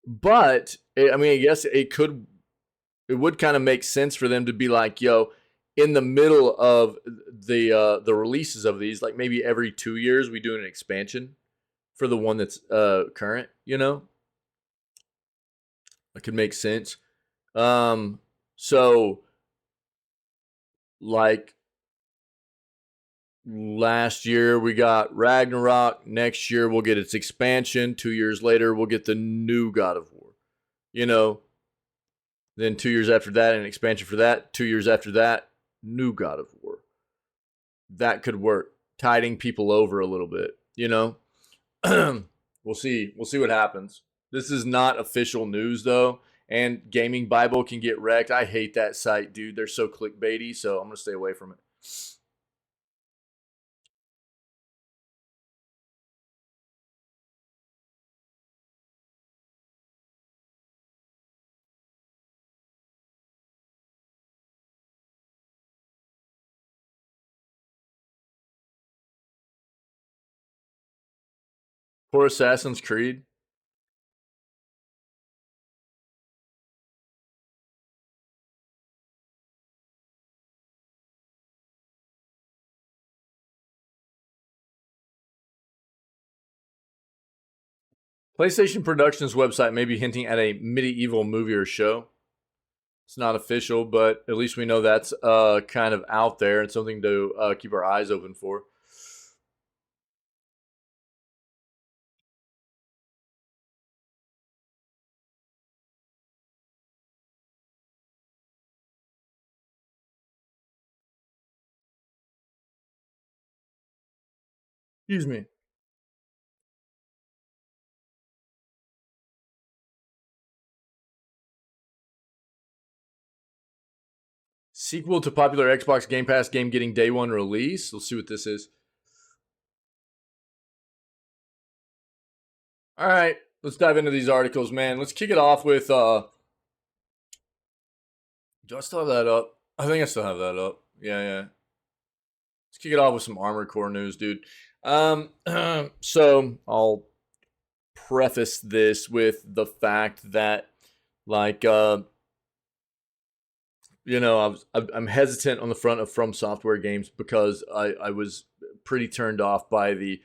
but I mean, I guess it could it would kind of make sense for them to be like, yo, in the middle of the releases of these, like maybe every 2 years we do an expansion for the one that's current, you know? That could make sense. So like last year we got Ragnarok. Next year we'll get its expansion. 2 years later we'll get the new God of War. You know, then 2 years after that, an expansion for that. 2 years after that, new God of War. That could work, tiding people over a little bit. You know, we'll see. We'll see what happens. This is not official news though, and Gaming Bible can get wrecked. I hate that site, dude. They're so clickbaity, so I'm gonna stay away from it. For Assassin's Creed, PlayStation Productions website may be hinting at a medieval movie or show. It's not official, but at least we know that's kind of out there and something to keep our eyes open for. Excuse me. Sequel to popular Xbox Game Pass game getting day one release. Let's see what this is. All right, let's dive into these articles, man. Let's kick it off with. Do I still have that up? I think I still have that up. Yeah, yeah. Let's kick it off with some Armored Core news, dude. So I'll preface this with the fact that, like, you know, I'm hesitant on the front of From Software games because I was pretty turned off by the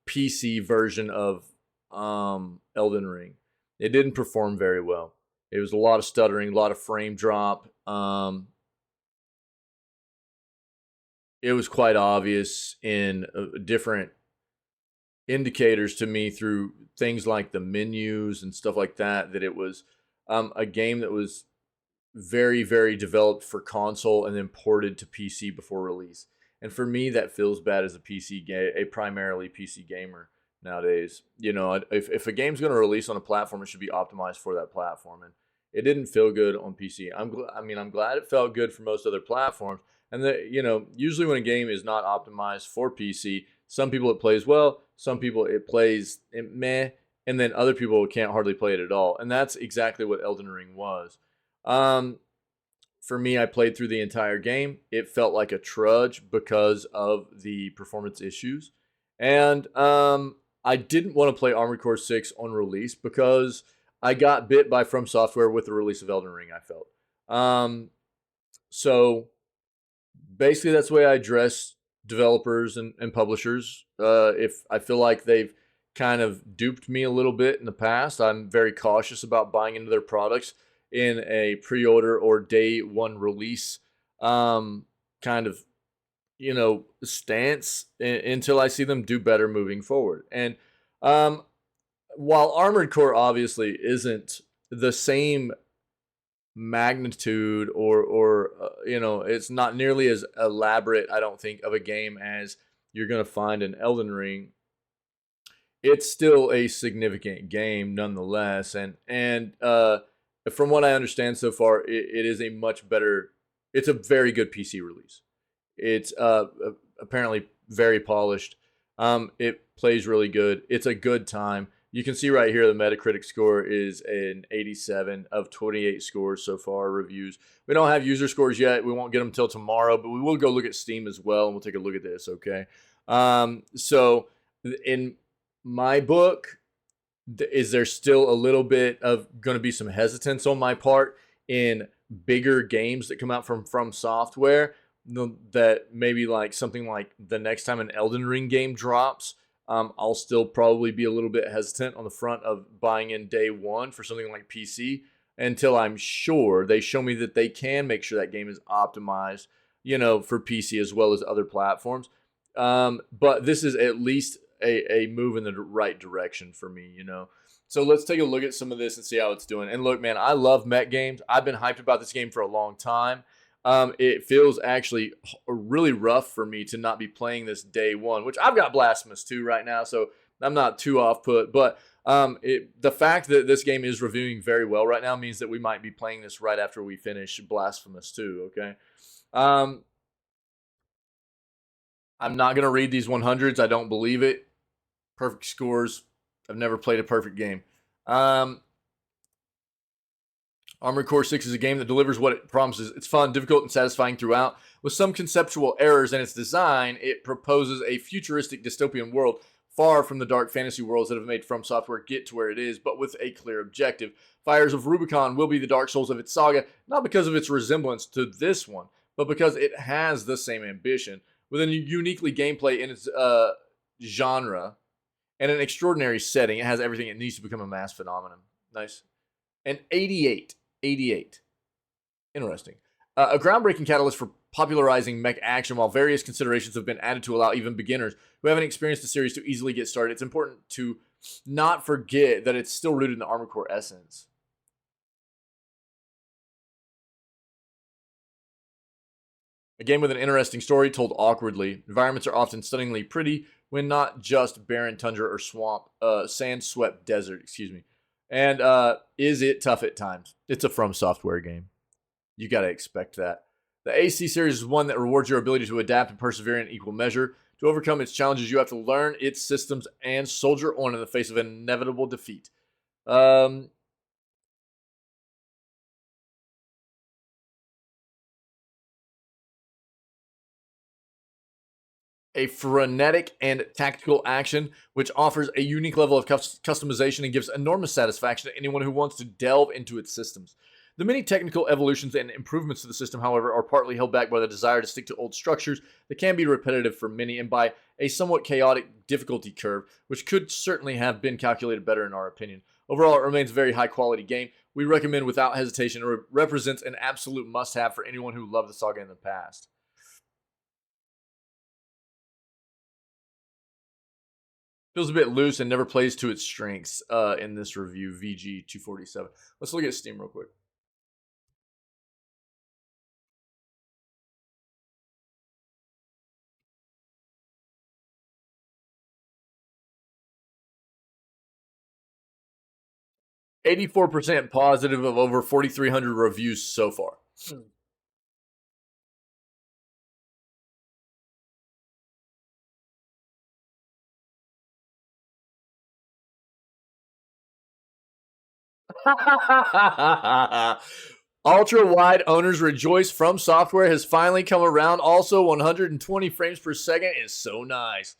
PC version of Elden Ring. It didn't perform very well. It was a lot of stuttering, a lot of frame drop. It was quite obvious in different indicators to me through things like the menus and stuff like that that it was a game that was very, very developed for console and then ported to PC before release. And for me, that feels bad as a a primarily PC gamer nowadays. You know, if a game's going to release on a platform, it should be optimized for that platform. And it didn't feel good on PC. I'm glad it felt good for most other platforms. And usually when a game is not optimized for PC, some people it plays well, some people it plays meh, and then other people can't hardly play it at all. And that's exactly what Elden Ring was. For me, I played through the entire game. It felt like a trudge because of the performance issues. And I didn't want to play Armored Core 6 on release because I got bit by From Software with the release of Elden Ring, I felt. So basically, that's the way I address developers and publishers. If I feel like they've kind of duped me a little bit in the past, I'm very cautious about buying into their products in a pre-order or day one release kind of stance until I see them do better moving forward. And while Armored Core obviously isn't the same magnitude or it's not nearly as elaborate, I don't think, of a game as you're going to find in Elden Ring, it's still a significant game nonetheless. And from what I understand so far, it is a much better, it's a very good PC release. It's apparently very polished. It plays really good. It's a good time. You can see right here the Metacritic score is an 87 of 28 scores so far, reviews. We don't have user scores yet. We won't get them until tomorrow, but we will go look at Steam as well, and we'll take a look at this, okay? So in my book, is there still a little bit of going to be some hesitance on my part in bigger games that come out from Software, that maybe like something like the next time an Elden Ring game drops, I'll still probably be a little bit hesitant on the front of buying in day one for something like PC until I'm sure they show me that they can make sure that game is optimized, for PC as well as other platforms. But this is at least a move in the right direction for me. So let's take a look at some of this and see how it's doing. And look, man, I love mech games. I've been hyped about this game for a long time. It feels actually really rough for me to not be playing this day one, which I've got Blasphemous 2 right now, so I'm not too off put. But the fact that this game is reviewing very well right now means that we might be playing this right after we finish Blasphemous 2, okay? I'm not going to read these 100s. I don't believe it. Perfect scores. I've never played a perfect game. Armored Core 6 is a game that delivers what it promises. It's fun, difficult, and satisfying throughout. With some conceptual errors in its design, it proposes a futuristic dystopian world far from the dark fantasy worlds that have made From Software get to where it is, but with a clear objective. Fires of Rubicon will be the Dark Souls of its saga, not because of its resemblance to this one, but because it has the same ambition. With a uniquely gameplay in its genre and an extraordinary setting, it has everything it needs to become a mass phenomenon. Nice. And 88. Interesting. A groundbreaking catalyst for popularizing mech action, while various considerations have been added to allow even beginners who haven't experienced the series to easily get started. It's important to not forget that it's still rooted in the Armored Core essence. A game with an interesting story told awkwardly. Environments are often stunningly pretty when not just barren tundra or swamp, sand-swept desert, excuse me. And is it tough at times? It's a From Software game. You got to expect that. The AC series is one that rewards your ability to adapt and persevere in equal measure. To overcome its challenges, you have to learn its systems and soldier on in the face of inevitable defeat. A frenetic and tactical action, which offers a unique level of customization and gives enormous satisfaction to anyone who wants to delve into its systems. The many technical evolutions and improvements to the system, however, are partly held back by the desire to stick to old structures that can be repetitive for many, and by a somewhat chaotic difficulty curve, which could certainly have been calculated better in our opinion. Overall, it remains a very high-quality game. We recommend without hesitation. It represents an absolute must-have for anyone who loved the saga in the past. Feels a bit loose and never plays to its strengths in this review, VG247. Let's look at Steam real quick. %84 positive of over 4,300 reviews so far. Ultra wide owners rejoice. From Software has finally come around. Also, 120 frames per second is so nice.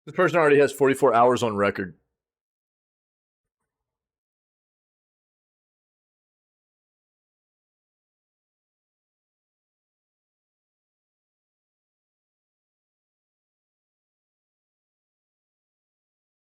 This person already has 44 hours on record.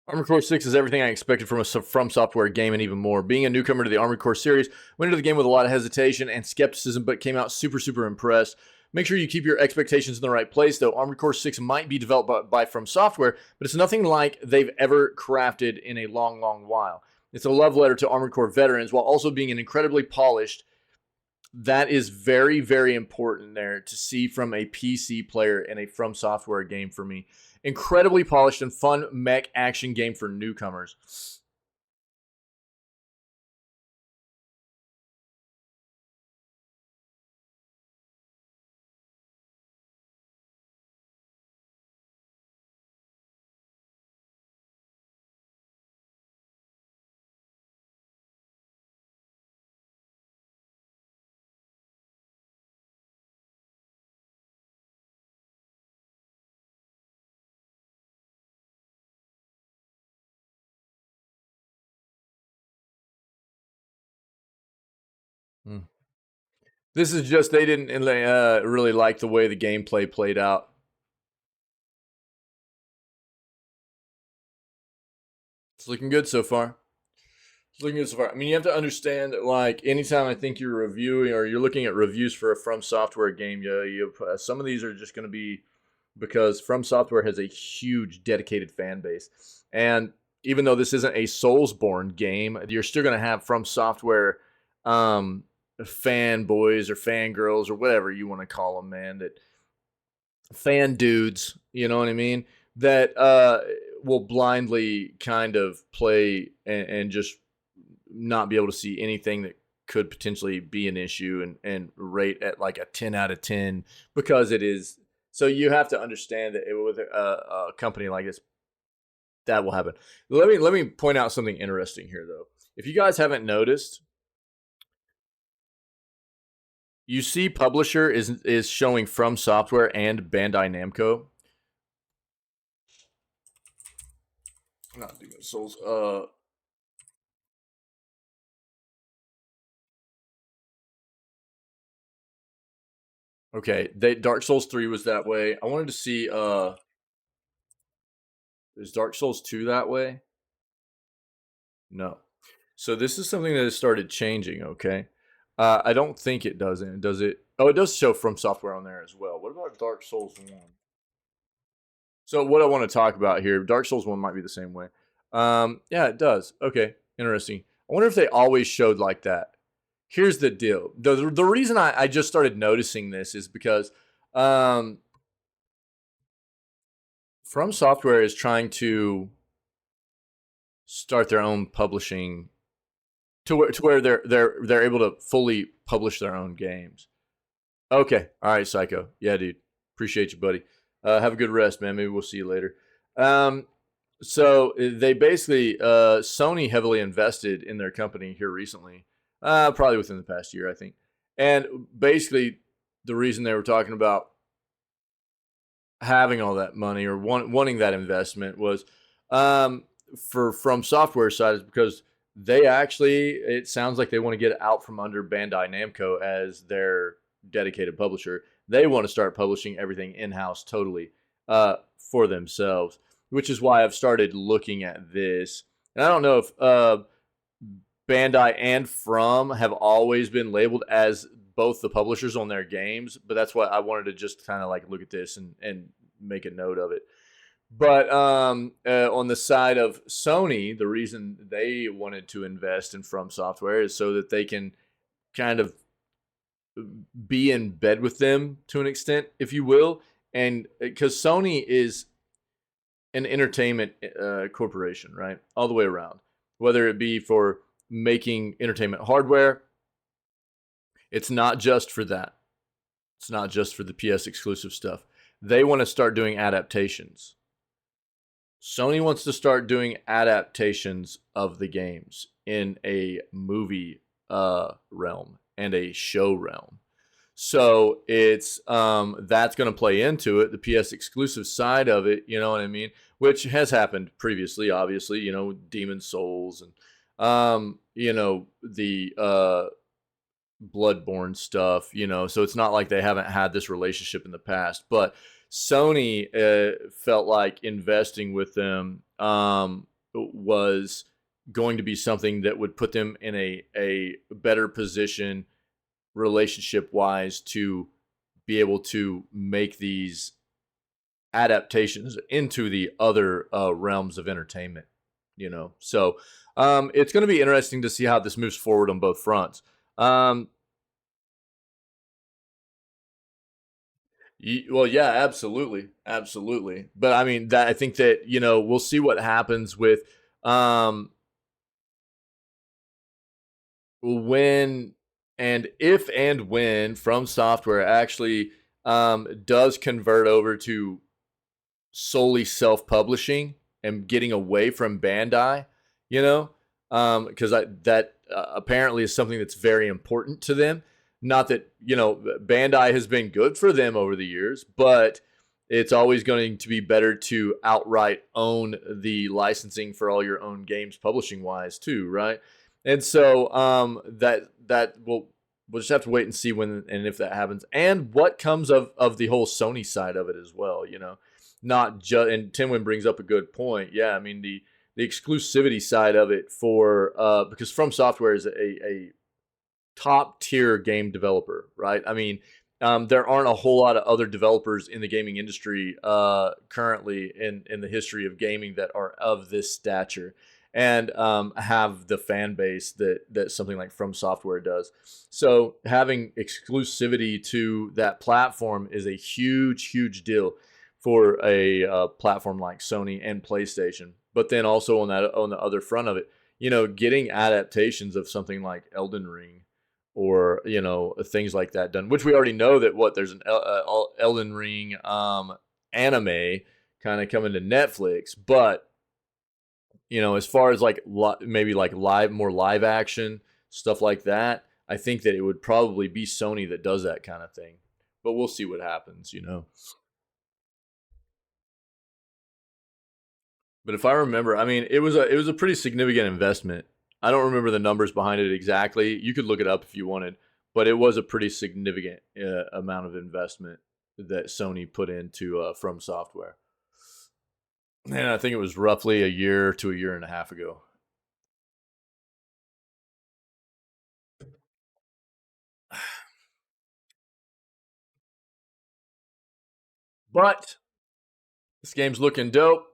Armored Core 6 is everything I expected from a From Software game and even more. Being a newcomer to the Armored Core series, went into the game with a lot of hesitation and skepticism, but came out super, super impressed. Make sure you keep your expectations in the right place, though. Armored Core 6 might be developed by From Software, but it's nothing like they've ever crafted in a long, long while. It's a love letter to Armored Core veterans while also being an incredibly polished. That is very, very important there to see from a PC player in a From Software game for me. Incredibly polished and fun mech action game for newcomers. Hmm. This is just they didn't really like the way the gameplay played out. It's looking good so far. It's looking good so far. I mean, you have to understand that, like, anytime I think you're reviewing or you're looking at reviews for a From Software game, some of these are just going to be because From Software has a huge dedicated fan base. And even though this isn't a Soulsborne game, you're still going to have From Software um, fanboys or fangirls or whatever you want to call them, man, that fan dudes, you know what I mean? That will blindly kind of play and just not be able to see anything that could potentially be an issue and rate at like a 10 out of 10 because it is. So you have to understand that with a company like this, that will happen. Let me point out something interesting here, though. If you guys haven't noticed, you see publisher is showing From Software and Bandai Namco. Not Demon Souls. Okay, Dark Souls 3 was that way. I wanted to see is Dark Souls 2 that way? No. So this is something that has started changing, okay? I don't think it doesn't. Does it? Oh, it does show From Software on there as well. What about Dark Souls 1? So what I want to talk about here, Dark Souls 1 might be the same way. Yeah, it does. Okay, interesting. I wonder if they always showed like that. Here's the deal. The reason I just started noticing this is because um, From Software is trying to start their own publishing to where they're able to fully publish their own games. Okay, all right, Psycho. Yeah, dude. Appreciate you, buddy. Have a good rest, man. Maybe we'll see you later. Um, so they basically Sony heavily invested in their company here recently, probably within the past year, I think. And basically, the reason they were talking about having all that money or wanting that investment was um, for From Software side is because they actually it sounds like they want to get out from under Bandai Namco as their dedicated publisher. They want to start publishing everything in house totally for themselves, which is why I've started looking at this. And I don't know if Bandai and From have always been labeled as both the publishers on their games, but that's why I wanted to just kind of like look at this and make a note of it. But on the side of Sony, the reason they wanted to invest in From Software is so that they can kind of be in bed with them to an extent, if you will, and because Sony is an entertainment corporation, right, all the way around, whether it be for making entertainment hardware. It's not just for that. It's not just for the PS exclusive stuff. They want to start doing adaptations. Sony wants to start doing adaptations of the games in a movie realm and a show realm. So it's that's going to play into it, the PS exclusive side of it, you know what I mean? Which has happened previously, obviously, Demon Souls and the Bloodborne stuff, so it's not like they haven't had this relationship in the past. But Sony felt like investing with them was going to be something that would put them in a better position relationship wise to be able to make these adaptations into the other realms of entertainment, so it's going to be interesting to see how this moves forward on both fronts. Well, yeah, absolutely, absolutely. But I mean, that I think that we'll see what happens with um, when and if and when From Software actually does convert over to solely self-publishing and getting away from Bandai, because that apparently is something that's very important to them. Not that Bandai has been good for them over the years, but it's always going to be better to outright own the licensing for all your own games, publishing wise too, right? And so that will we'll just have to wait and see when and if that happens, and what comes of the whole Sony side of it as well. Not just, and Timwin brings up a good point. Yeah, I mean the exclusivity side of it for because From Software is a top tier game developer, right? I mean, there aren't a whole lot of other developers in the gaming industry currently in the history of gaming that are of this stature and have the fan base that something like From Software does. So having exclusivity to that platform is a huge deal for a platform like Sony and PlayStation. But then also on the other front of it, getting adaptations of something like Elden Ring or things like that done, which we already know that there's an Elden Ring anime kind of coming to Netflix, but as far as like maybe like more live action stuff like that, I think that it would probably be Sony that does that kind of thing, but we'll see what happens. But if I remember, I mean, it was a pretty significant investment. I don't remember the numbers behind it exactly. You could look it up if you wanted, but it was a pretty significant amount of investment that Sony put into From Software. And I think it was roughly a year to a year and a half ago. But this game's looking dope.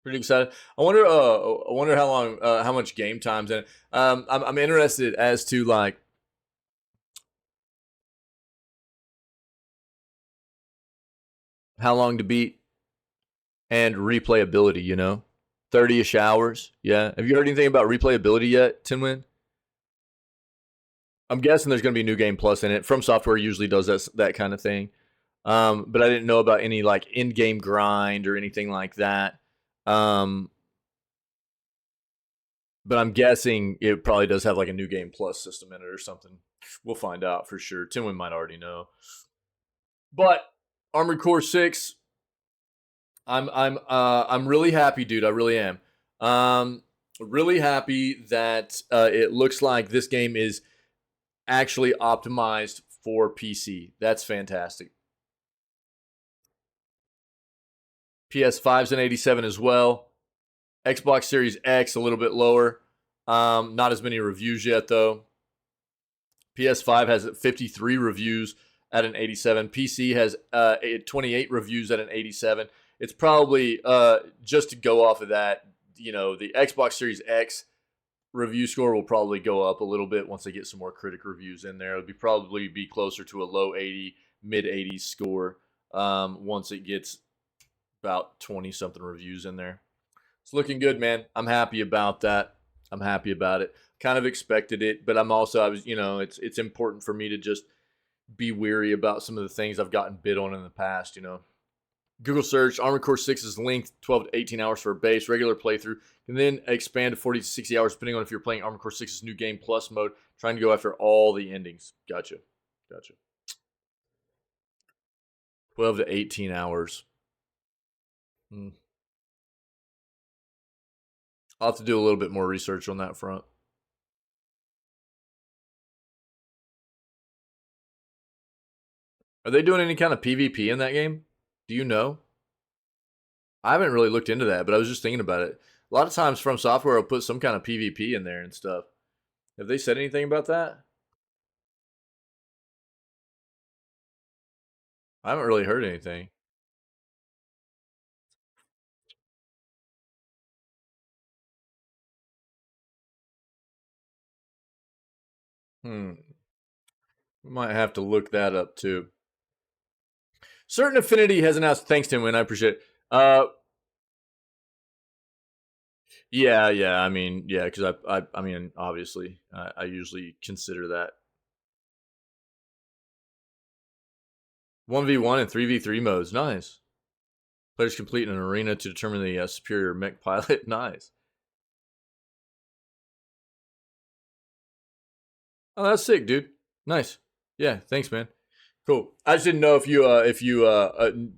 Pretty excited. I wonder. I wonder how long, how much game time's in it. I'm interested as to like how long to beat and replayability. 30-ish hours. Yeah. Have you heard anything about replayability yet, Tinwin? I'm guessing there's going to be New Game Plus in it. From Software usually does that kind of thing. But I didn't know about any like in-game grind or anything like that. But I'm guessing it probably does have like a New Game Plus system in it or something. We'll find out for sure. Timwin might already know. But Armored Core 6, I'm really happy, dude. I really am. Really happy that it looks like this game is actually optimized for PC. That's fantastic. PS5's an 87 as well. Xbox Series X a little bit lower. Not as many reviews yet though. PS5 has 53 reviews at an 87. PC has 28 reviews at an 87. It's probably just to go off of that, the Xbox Series X review score will probably go up a little bit once they get some more critic reviews in there. It'll probably be closer to a low 80, mid 80s score once it gets about 20 something reviews in there. It's looking good, man. I'm happy about that. I'm happy about it. Kind of expected it, but I was, it's important for me to just be weary about some of the things I've gotten bid on in the past, Google search, Armored Core 6's length, 12 to 18 hours for a base, regular playthrough, can then expand to 40 to 60 hours depending on if you're playing Armored Core 6's New Game Plus mode, trying to go after all the endings. Gotcha. 12 to 18 hours. I'll have to do a little bit more research on that front. Are they doing any kind of PvP in that game? Do you know? I haven't really looked into that, but I was just thinking about it. A lot of times From Software will put some kind of PvP in there and stuff. Have they said anything about that? I haven't really heard anything. We might have to look that up too. Certain Affinity has announced. Thanks, Tim Win. I appreciate it. Yeah. I mean, yeah, because I mean, obviously, I usually consider that 1v1 and 3v3 modes. Nice. Players complete an arena to determine the superior mech pilot. Nice. Oh, that's sick, dude. Nice. Yeah, thanks, man. Cool. I just didn't know if you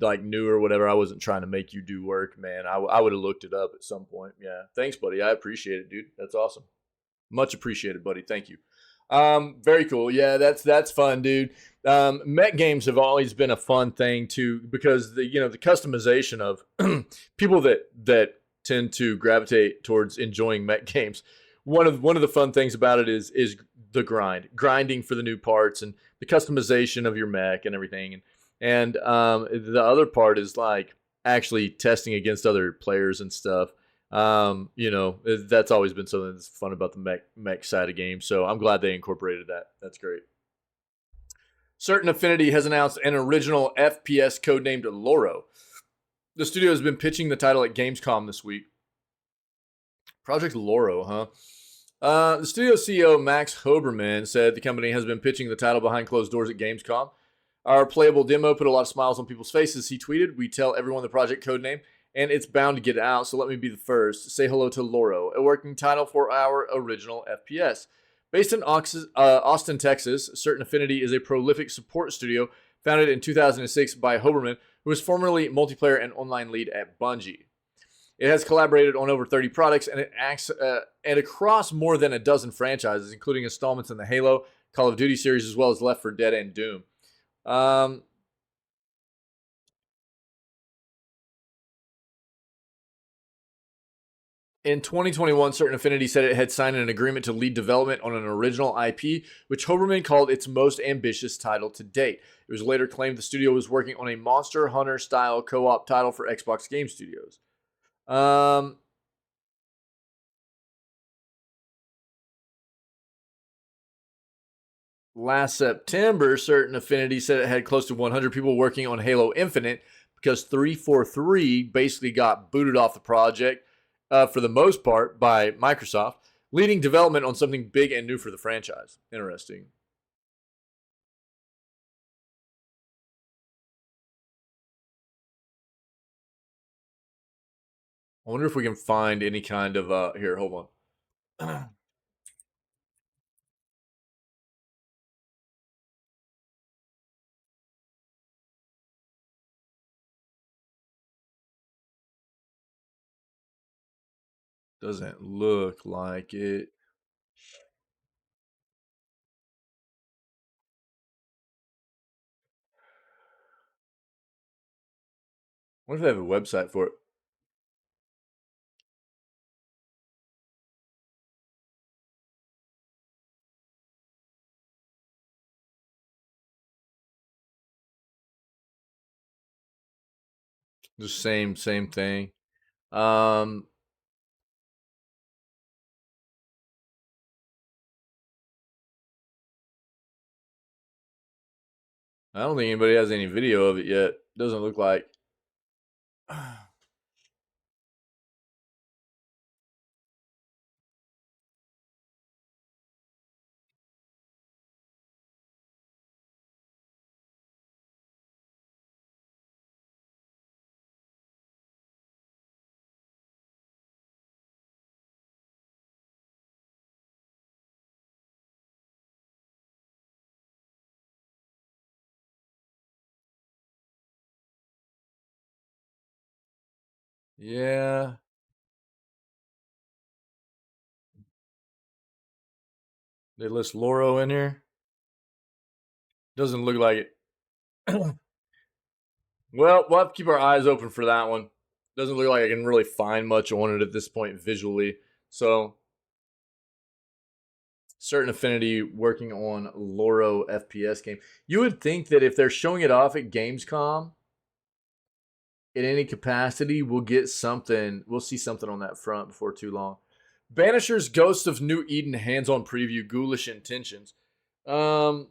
like knew or whatever. I wasn't trying to make you do work, man. I would have looked it up at some point. Yeah. Thanks, buddy. I appreciate it, dude. That's awesome. Much appreciated, buddy. Thank you. Very cool. Yeah, that's fun, dude. Mech games have always been a fun thing too, because the customization of people that tend to gravitate towards enjoying mech games. One of the fun things about it is the grinding for the new parts and the customization of your mech and everything. And the other part is like actually testing against other players and stuff. That's always been something that's fun about the mech side of games. So I'm glad they incorporated that. That's great. Certain Affinity has announced an original FPS codenamed Loro. The studio has been pitching the title at Gamescom this week. Project Loro, huh? The studio CEO Max Hoberman said the company has been pitching the title behind closed doors at Gamescom. Our playable demo put a lot of smiles on people's faces, he tweeted. We tell everyone the project codename, and it's bound to get out, so let me be the first. Say hello to Loro, a working title for our original FPS. Based in Austin, Texas, Certain Affinity is a prolific support studio founded in 2006 by Hoberman, who was formerly multiplayer and online lead at Bungie. It has collaborated on over 30 products, and it acts and across more than a dozen franchises, including installments in the Halo, Call of Duty series, as well as Left 4 Dead and Doom. In 2021, Certain Affinity said it had signed an agreement to lead development on an original IP, which Hoberman called its most ambitious title to date. It was later claimed the studio was working on a Monster Hunter-style co-op title for Xbox Game Studios. Last September, Certain Affinity said it had close to 100 people working on Halo Infinite because 343 basically got booted off the project for the most part by Microsoft, leading development on something big and new for the franchise. Interesting. I wonder if we can find any kind of here, hold on. Doesn't look like it. What if they have a website for it? The same thing. Um, I don't think anybody has any video of it yet. Doesn't look like. Yeah, they list Loro in here. Doesn't look like it. Well, we'll have to keep our eyes open for that one. Doesn't look like I can really find much on it at this point visually. So, Certain Affinity working on Loro FPS game. You would think that if they're showing it off at Gamescom in any capacity, we'll get something. We'll see something on that front before too long. Banisher's Ghost of New Eden hands-on preview, ghoulish intentions. I've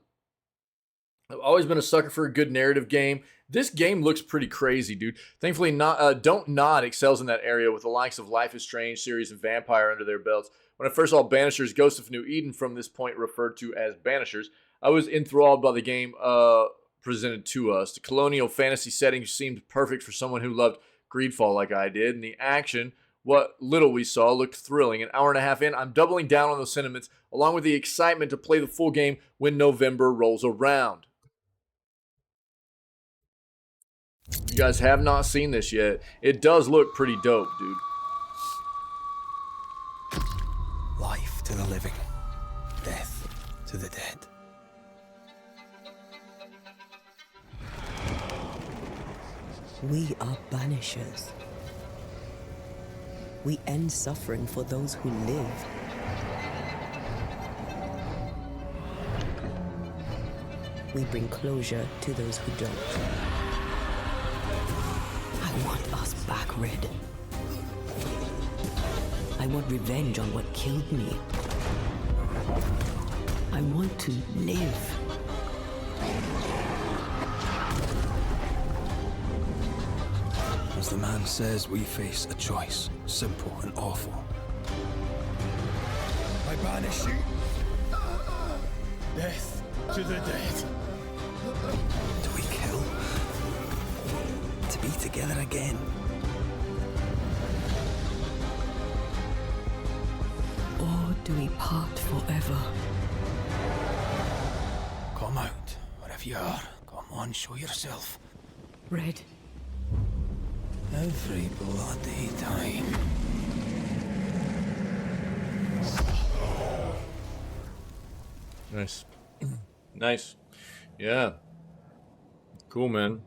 always been a sucker for a good narrative game. This game looks pretty crazy, dude. Thankfully, Don't Nod excels in that area with the likes of Life is Strange series and Vampire under their belts. When I first saw Banisher's Ghost of New Eden, from this point referred to as Banishers, I was enthralled by the game presented to us. The colonial fantasy setting seemed perfect for someone who loved Greedfall like I did, and the action, what little we saw, looked thrilling. An hour and a half in, I'm doubling down on those sentiments, along with the excitement to play the full game when November rolls around. You guys have not seen this yet. It does look pretty dope, dude. Life to the living, death to the dead. We are banishers. We end suffering for those who live. We bring closure to those who don't. I want us back, Red. I want revenge on what killed me. I want to live. As the man says, we face a choice, simple and awful. I banish you. Death to the dead. Do we kill? To be together again? Or do we part forever? Come out, wherever you are. Come on, show yourself. Red. Every bloody time. Nice. Nice. Yeah. Cool, man.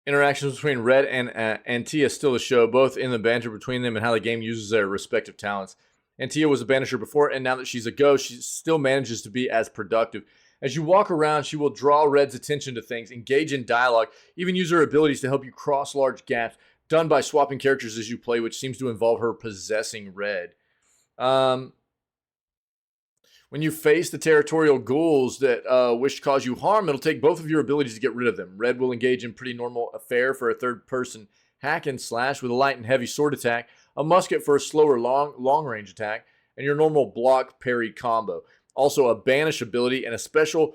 Interactions between Red and Antia still a show, both in the banter between them and how the game uses their respective talents. Antia was a banisher before, and now that she's a ghost, she still manages to be as productive. As you walk around, she will draw Red's attention to things, engage in dialogue, even use her abilities to help you cross large gaps, done by swapping characters as you play, which seems to involve her possessing Red. When you face the territorial ghouls that wish to cause you harm, it'll take both of your abilities to get rid of them. Red will engage in pretty normal affair for a third-person hack and slash with a light and heavy sword attack, a musket for a slower long-range attack, and your normal block parry combo. Also a banish ability and a special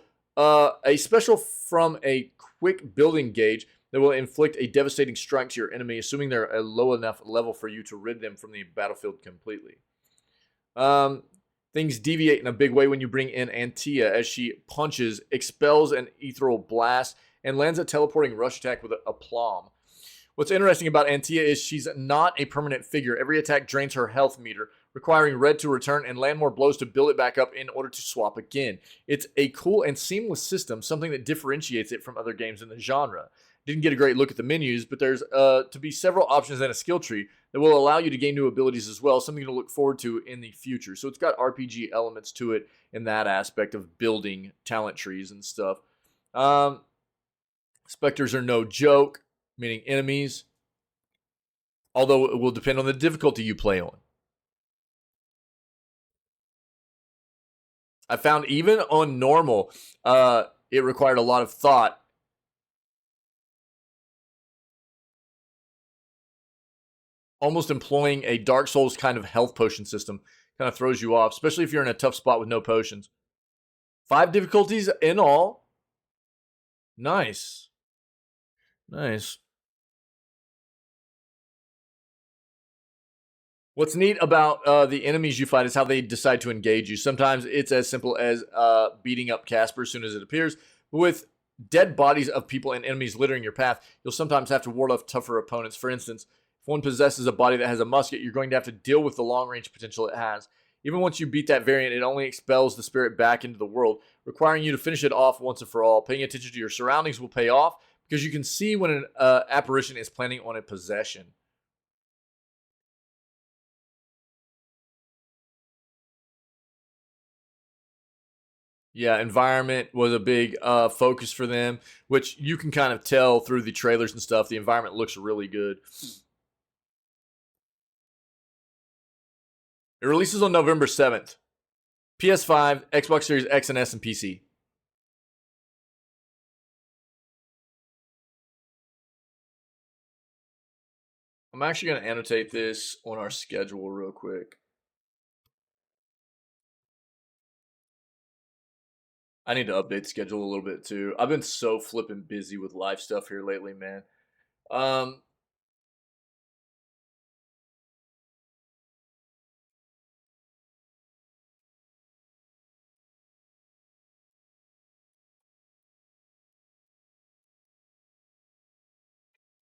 from a quick building gauge that will inflict a devastating strike to your enemy, assuming they're a low enough level for you to rid them from the battlefield completely. Things deviate in a big way when you bring in Antia, as she punches, expels an ethereal blast, and lands a teleporting rush attack with a aplomb. What's interesting about Antia is she's not a permanent figure. Every attack drains her health meter, requiring Red to return and land more blows to build it back up in order to swap again. It's a cool and seamless system, something that differentiates it from other games in the genre. Didn't get a great look at the menus, but there's to be several options and a skill tree that will allow you to gain new abilities as well, something to look forward to in the future. So it's got RPG elements to it in that aspect of building talent trees and stuff. Specters are no joke, meaning enemies, although it will depend on the difficulty you play on. I found even on normal, it required a lot of thought. Almost employing a Dark Souls kind of health potion system kind of throws you off, especially if you're in a tough spot with no potions. 5 difficulties in all. Nice. Nice. What's neat about the enemies you fight is how they decide to engage you. Sometimes it's as simple as beating up Casper as soon as it appears. But with dead bodies of people and enemies littering your path, you'll sometimes have to ward off tougher opponents. For instance, if one possesses a body that has a musket, you're going to have to deal with the long-range potential it has. Even once you beat that variant, it only expels the spirit back into the world, requiring you to finish it off once and for all. Paying attention to your surroundings will pay off, because you can see when an apparition is planning on a possession. Yeah, environment was a big focus for them, which you can kind of tell through the trailers and stuff. The environment looks really good. It releases on November 7th. PS5, Xbox Series X and S, and PC. I'm actually going to annotate this on our schedule real quick. I need to update the schedule a little bit too. I've been so flipping busy with live stuff here lately, man.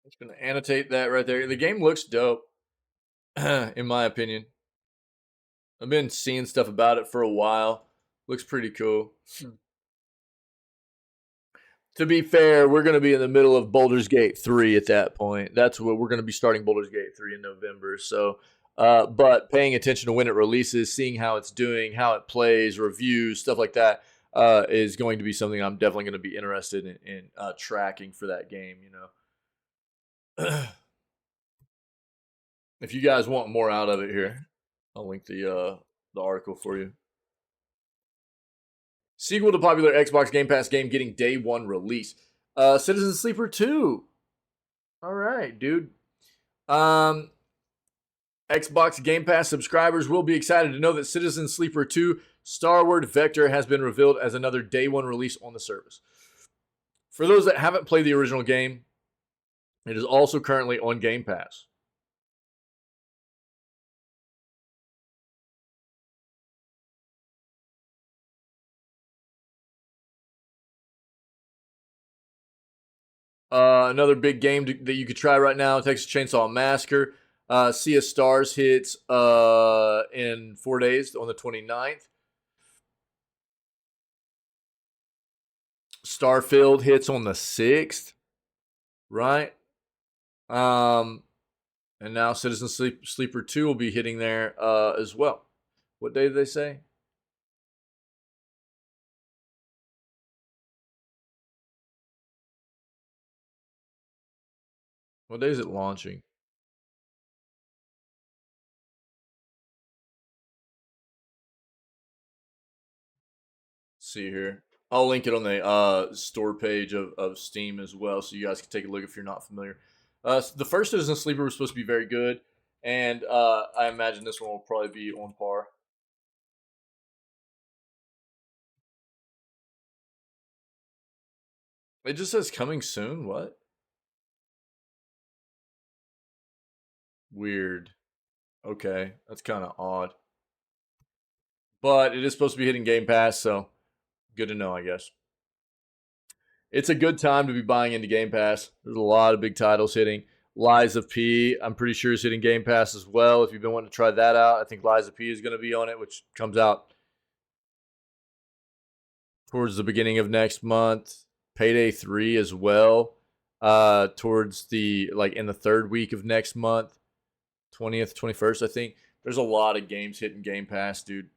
Just gonna annotate that right there. The game looks dope, in my opinion. I've been seeing stuff about it for a while. Looks pretty cool. To be fair, we're going to be in the middle of Baldur's Gate 3 at that point. That's what we're going to be starting Baldur's Gate 3 in November. So, but paying attention to when it releases, seeing how it's doing, how it plays, reviews, stuff like that, is going to be something I'm definitely going to be interested in tracking for that game. You know, if you guys want more out of it here, I'll link the article for you. Sequel to popular Xbox Game Pass game getting day one release. Citizen Sleeper 2. All right, dude. Xbox Game Pass subscribers will be excited to know that Citizen Sleeper 2 Starward Vector has been revealed as another day one release on the service. For those that haven't played the original game, it is also currently on Game Pass. Another big game that you could try right now, Texas Chainsaw Massacre. Sea of Stars hits in 4 days on the 29th. Starfield hits on the 6th, right? And now Citizen Sleeper 2 will be hitting there as well. What day did they say? What day is it launching? Let's see here. I'll link it on the store page of Steam as well, so you guys can take a look if you're not familiar. The first Citizen Sleeper was supposed to be very good, and I imagine this one will probably be on par. It just says coming soon. What? Weird. Okay, that's kind of odd. But it is supposed to be hitting Game Pass, so good to know, I guess. It's a good time to be buying into Game Pass. There's a lot of big titles hitting. Lies of P, I'm pretty sure is hitting Game Pass as well. If you've been wanting to try that out, I think Lies of P is going to be on it, which comes out towards the beginning of next month. Payday 3 as well, towards the, like, in the third week of next month. 20th, 21st, I think. There's a lot of games hitting Game Pass, dude.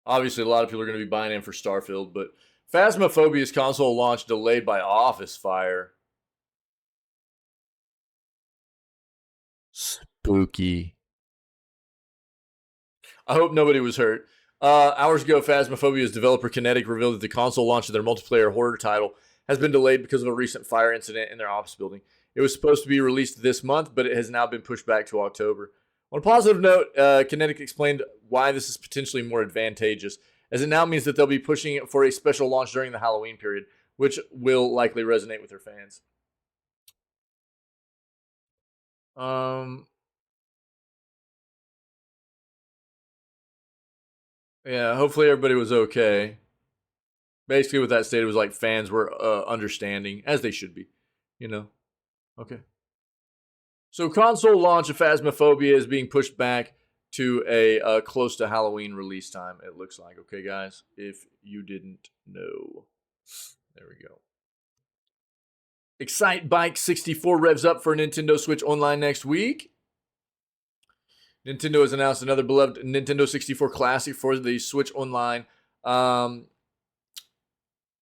Obviously, a lot of people are going to be buying in for Starfield, but Phasmophobia's console launch delayed by office fire. Spooky. I hope nobody was hurt. Hours ago, Phasmophia's developer Kinetic revealed that the console launch of their multiplayer horror title has been delayed because of a recent fire incident in their office building. It was supposed to be released this month, but it has now been pushed back to October. On a positive note, Kinetic explained why this is potentially more advantageous, as it now means that they'll be pushing it for a special launch during the Halloween period, which will likely resonate with their fans. Yeah, hopefully everybody was okay. Basically what that stated was like fans were understanding, as they should be, you know. Okay. So console launch of Phasmophobia is being pushed back to a close to Halloween release time, it looks like. Okay, guys, if you didn't know. There we go. Excite Bike 64 revs up for Nintendo Switch Online next week. Nintendo has announced another beloved Nintendo 64 classic for the Switch Online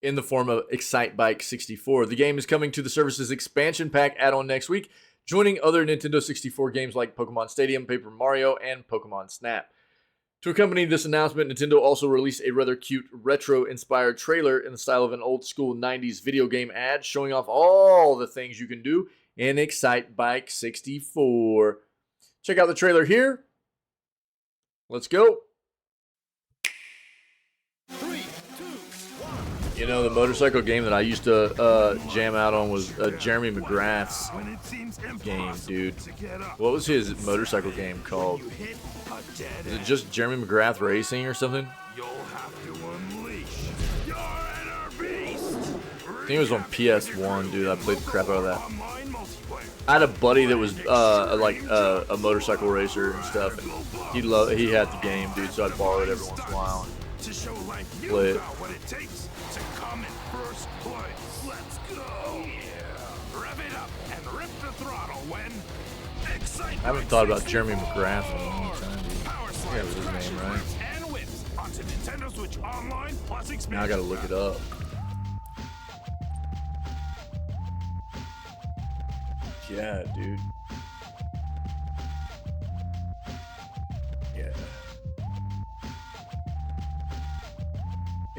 in the form of Excite Bike 64. The game is coming to the service's expansion pack add-on next week, joining other Nintendo 64 games like Pokemon Stadium, Paper Mario, and Pokemon Snap. To accompany this announcement, Nintendo also released a rather cute retro-inspired trailer in the style of an old-school 90s video game ad, showing off all the things you can do in Excite Bike 64. Check out the trailer here. Let's go. 3, 2, 1. You know, the motorcycle game that I used to jam out on was Jeremy McGrath's game, dude. What was his motorcycle game called? Is it just Jeremy McGrath Racing or something? You'll have to unleash your inner beast. think it was on PS1, dude. I played the crap out of that. I had a buddy that was like a motorcycle racer and stuff, and he had the game, dude. So I'd borrow it every once in a while and play it. I haven't thought about Jeremy McGrath in a long time, dude. That was his name, right? Now I gotta look it up. Yeah, dude.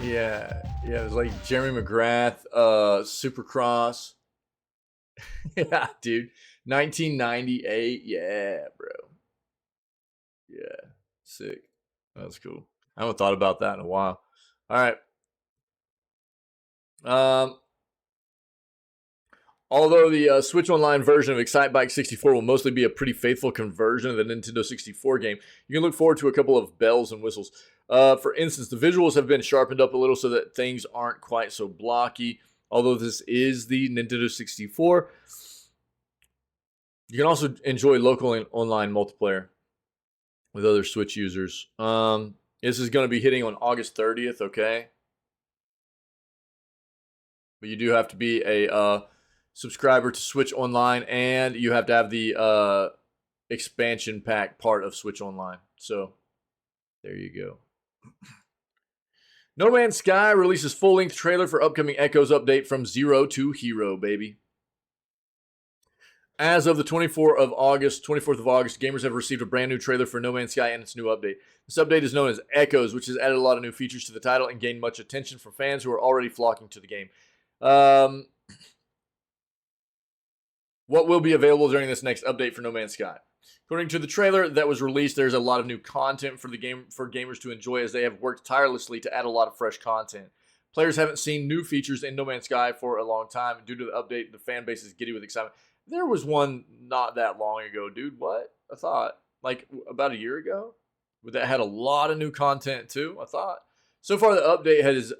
Yeah, it was like Jeremy McGrath, Supercross. Yeah, dude. 1998. Yeah, bro. Yeah, sick. That's cool. I haven't thought about that in a while. All right. Although the Switch Online version of Excitebike 64 will mostly be a pretty faithful conversion of the Nintendo 64 game, you can look forward to a couple of bells and whistles. For instance, the visuals have been sharpened up a little so that things aren't quite so blocky. Although this is the Nintendo 64, you can also enjoy local and online multiplayer with other Switch users. This is going to be hitting on August 30th, okay? But you do have to be a subscriber to Switch Online, and you have to have the expansion pack part of Switch Online. So, there you go. No Man's Sky releases full-length trailer for upcoming Echoes update from Zero to Hero, baby. As of the 24th of August, gamers have received a brand new trailer for No Man's Sky and its new update. This update is known as Echoes, which has added a lot of new features to the title and gained much attention from fans who are already flocking to the game. What will be available during this next update for No Man's Sky? According to the trailer that was released, there's a lot of new content for the game for gamers to enjoy, as they have worked tirelessly to add a lot of fresh content. Players haven't seen new features in No Man's Sky for a long time, and due to the update, the fan base is giddy with excitement. There was one not that long ago, dude. What? I thought, like, about a year ago? But that had a lot of new content, too, I thought. So far, the update has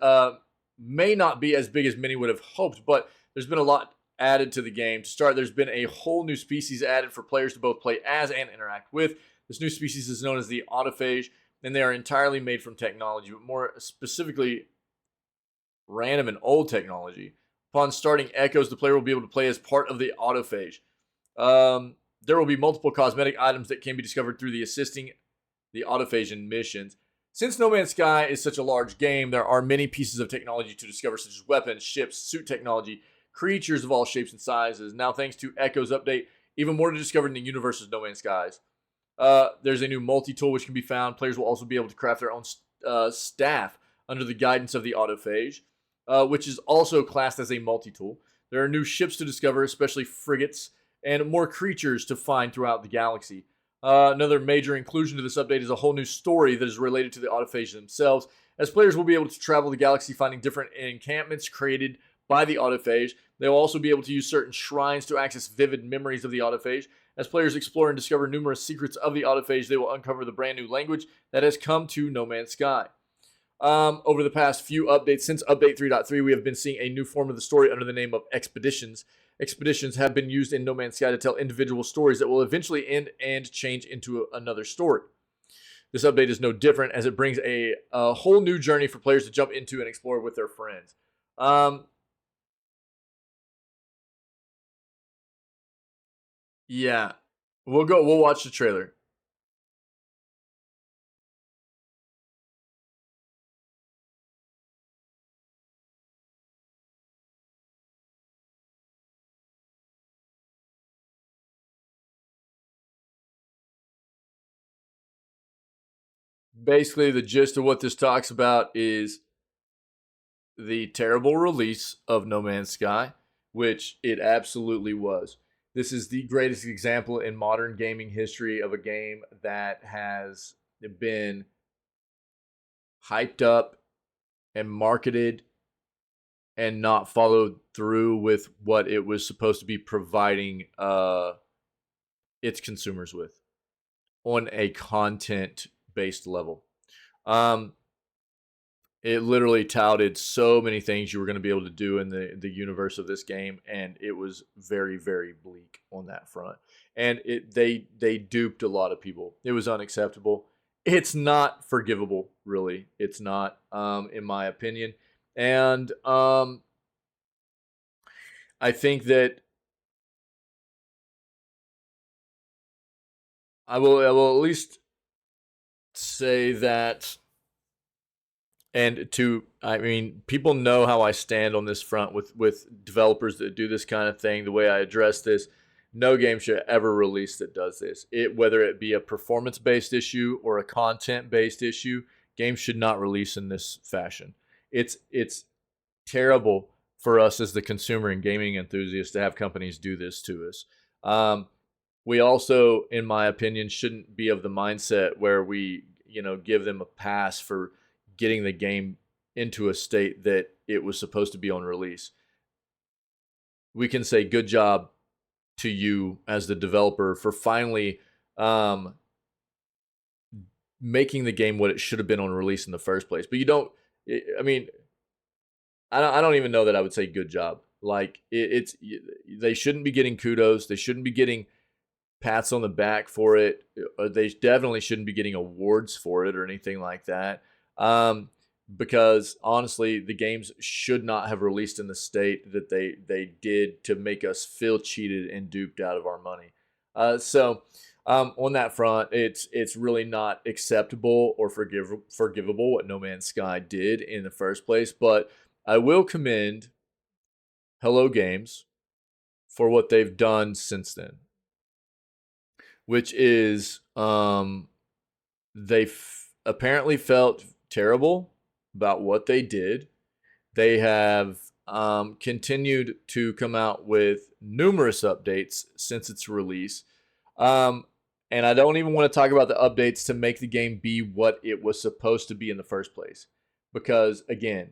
may not be as big as many would have hoped, but there's been a lot added to the game. To start, there's been a whole new species added for players to both play as and interact with. This new species is known as the autophage, and they are entirely made from technology, but more specifically, random and old technology. Upon starting Echoes, the player will be able to play as part of the autophage. There will be multiple cosmetic items that can be discovered through the assisting the autophage in missions. Since No Man's Sky is such a large game, there are many pieces of technology to discover, such as weapons, ships, suit technology, creatures of all shapes and sizes. Now, thanks to Echoes update, even more to discover in the universe of No Man's Skies. There's a new multi-tool which can be found. Players will also be able to craft their own staff under the guidance of the autophage, which is also classed as a multi-tool. There are new ships to discover, especially frigates, and more creatures to find throughout the galaxy. Another major inclusion to this update is a whole new story that is related to the autophage themselves, as players will be able to travel the galaxy finding different encampments created by the autophage. They will also be able to use certain shrines to access vivid memories of the autophage. As players explore and discover numerous secrets of the autophage, they will uncover the brand new language that has come to No Man's Sky. Over the past few updates, since update 3.3, we have been seeing a new form of the story under the name of expeditions. Expeditions have been used in No Man's Sky to tell individual stories that will eventually end and change into another story. This update is no different, as it brings a whole new journey for players to jump into and explore with their friends. Yeah, we'll watch the trailer. Basically, the gist of what this talks about is the terrible release of No Man's Sky, which it absolutely was. This is the greatest example in modern gaming history of a game that has been hyped up and marketed and not followed through with what it was supposed to be providing its consumers with on a content based level. It literally touted so many things you were going to be able to do in the universe of this game, and it was very, very bleak on that front. And they duped a lot of people. It was unacceptable. It's not forgivable, really. It's not, in my opinion. And I think that I will at least say that, and to, I mean, people know how I stand on this front with developers that do this kind of thing. The way I address this, no game should ever release that does this. Whether it be a performance based issue or a content based issue, games should not release in this fashion. It's terrible for us as the consumer and gaming enthusiasts to have companies do this to us. We also, in my opinion, shouldn't be of the mindset where we, give them a pass for getting the game into a state that it was supposed to be on release. We can say good job to you as the developer for finally making the game what it should have been on release in the first place. But you don't. I mean, I don't even know that I would say good job. Like they shouldn't be getting kudos. They shouldn't be getting pats on the back for it. They definitely shouldn't be getting awards for it or anything like that. Because honestly, the games should not have released in the state that they did to make us feel cheated and duped out of our money. So on that front, it's really not acceptable or forgivable what No Man's Sky did in the first place. But I will commend Hello Games for what they've done since then, which is they apparently felt terrible about what they did. They have continued to come out with numerous updates since its release. And I don't even want to talk about the updates to make the game be what it was supposed to be in the first place. Because, again,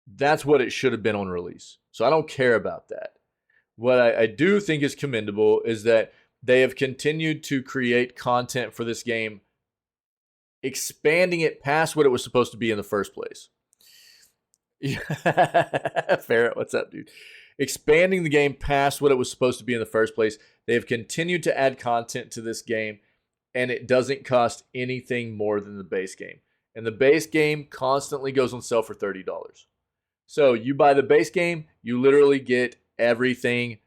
that's what it should have been on release. So I don't care about that. What I do think is commendable is that they have continued to create content for this game, expanding it past what it was supposed to be in the first place. Ferret, what's up, dude? Expanding the game past what it was supposed to be in the first place. They have continued to add content to this game, and it doesn't cost anything more than the base game. And the base game constantly goes on sale for $30. So you buy the base game, you literally get everything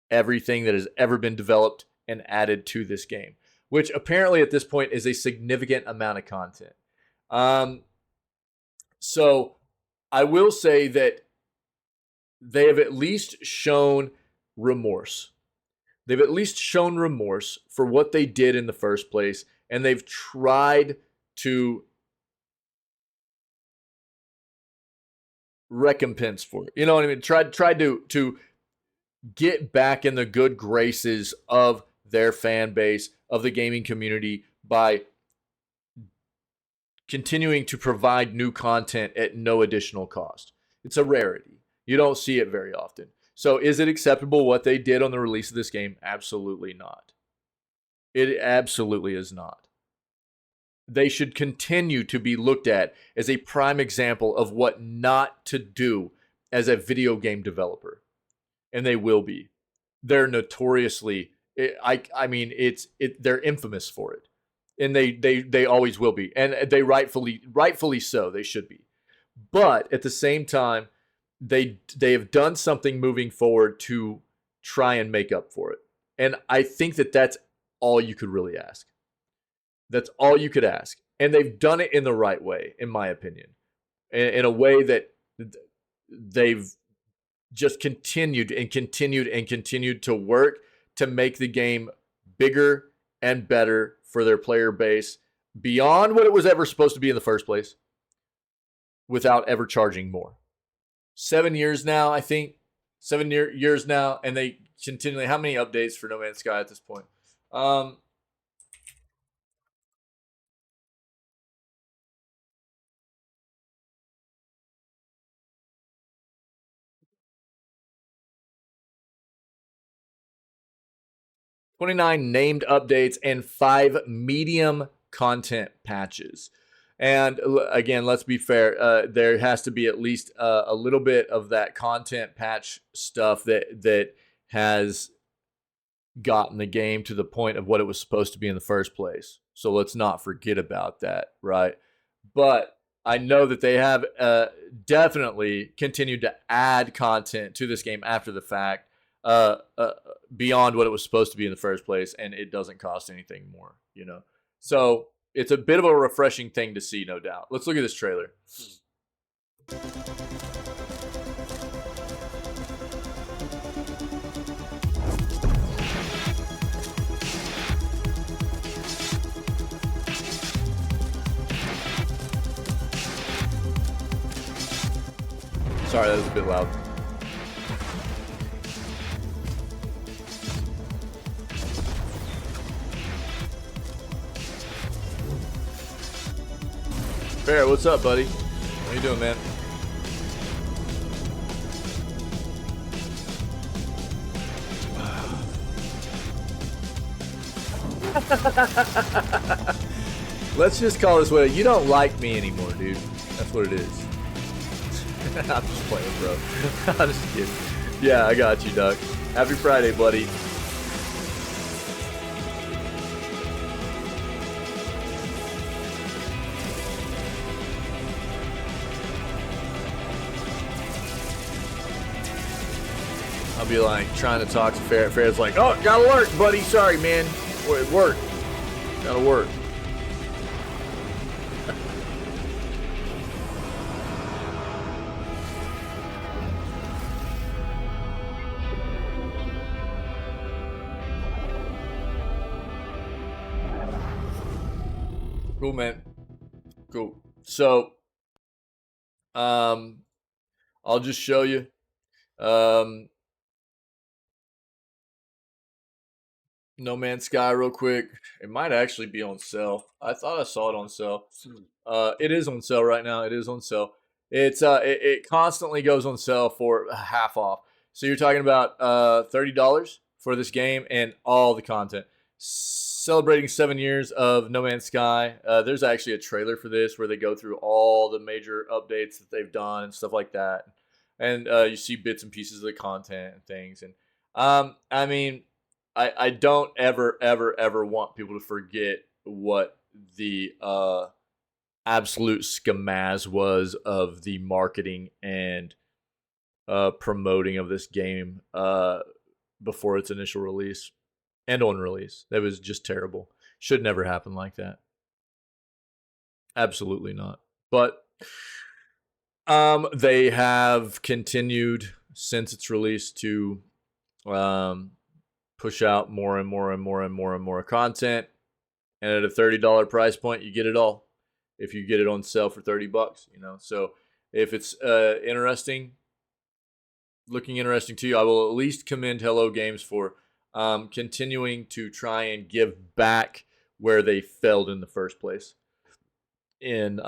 that has ever been developed and added to this game, which apparently at this point is a significant amount of content. So I will say that they have at least shown remorse. They've at least shown remorse for what they did in the first place, and they've tried to recompense for it. You know what I mean? Tried to get back in the good graces of their fan base, of the gaming community, by continuing to provide new content at no additional cost. It's a rarity. You don't see it very often. So is it acceptable what they did on the release of this game? Absolutely not. It absolutely is not. They should continue to be looked at as a prime example of what not to do as a video game developer. And they will be. They're notoriously, they're infamous for it. And they always will be. And they rightfully so, they should be. But at the same time, they have done something moving forward to try and make up for it. And I think that that's all you could really ask. That's all you could ask. And they've done it in the right way, in my opinion. In a way that they've just continued to work to make the game bigger and better for their player base beyond what it was ever supposed to be in the first place, without ever charging more. 7 years now, I think. 7 years now, and they continually... How many updates for No Man's Sky at this point? 29 named updates and 5 medium content patches. And again, let's be fair. There has to be at least a little bit of that content patch stuff that has gotten the game to the point of what it was supposed to be in the first place. So let's not forget about that, right? But I know that they have definitely continued to add content to this game after the fact, beyond what it was supposed to be in the first place, and it doesn't cost anything more, you know? So it's a bit of a refreshing thing to see, no doubt. Let's look at this trailer. Sorry, that was a bit loud. Barrett, what's up, buddy? How you doing, man? Let's just call this what you don't like me anymore, dude. That's what it is. I'm just playing, bro. I'm just kidding. Yeah, I got you, Doug. Happy Friday, buddy. I'll be like trying to talk to Ferret. Ferret's like, oh, gotta work, buddy. Sorry, man. Work. Gotta work. Cool, man. Cool. So, I'll just show you. No Man's Sky real quick. It might actually be on sale. I thought I saw it on sale. It is on sale right now. It is on sale. It constantly goes on sale for half off. So you're talking about $30 for this game and all the content. Celebrating 7 years of No Man's Sky. There's actually a trailer for this where they go through all the major updates that they've done and stuff like that. And you see bits and pieces of the content and things. And I mean, I don't ever want people to forget what the absolute scamaz was of the marketing and promoting of this game before its initial release and on release. That was just terrible. Should never happen like that. Absolutely not. But they have continued since its release to push out more and more content, and at a $30 price point, you get it all. If you get it on sale for $30, you know. So if it's looking interesting to you, I will at least commend Hello Games for continuing to try and give back where they failed in the first place, in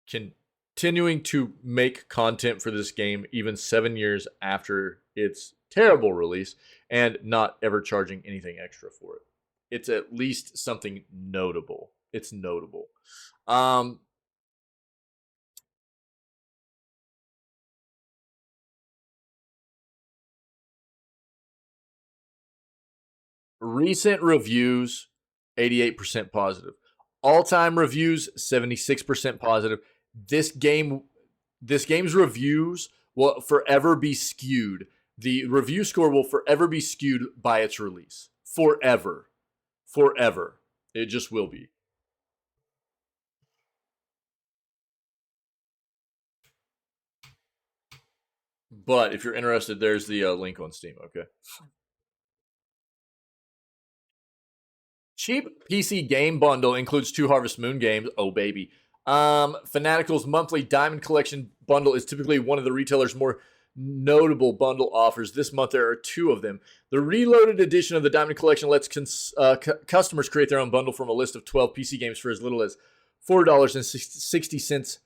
continuing to make content for this game even 7 years after its terrible release and not ever charging anything extra for it. It's at least something notable. It's notable. Recent reviews, 88% positive. All-time reviews, 76% positive. This game's reviews will forever be skewed. The review score will forever be skewed by its release. Forever. Forever. It just will be. But if you're interested, there's the link on Steam, okay? Cheap PC game bundle includes 2 Harvest Moon games. Oh, baby. Fanatical's monthly Diamond Collection bundle is typically one of the retailer's more notable bundle offers. This month, there are 2 of them. The reloaded edition of the Diamond Collection lets customers create their own bundle from a list of 12 PC games for as little as $4.60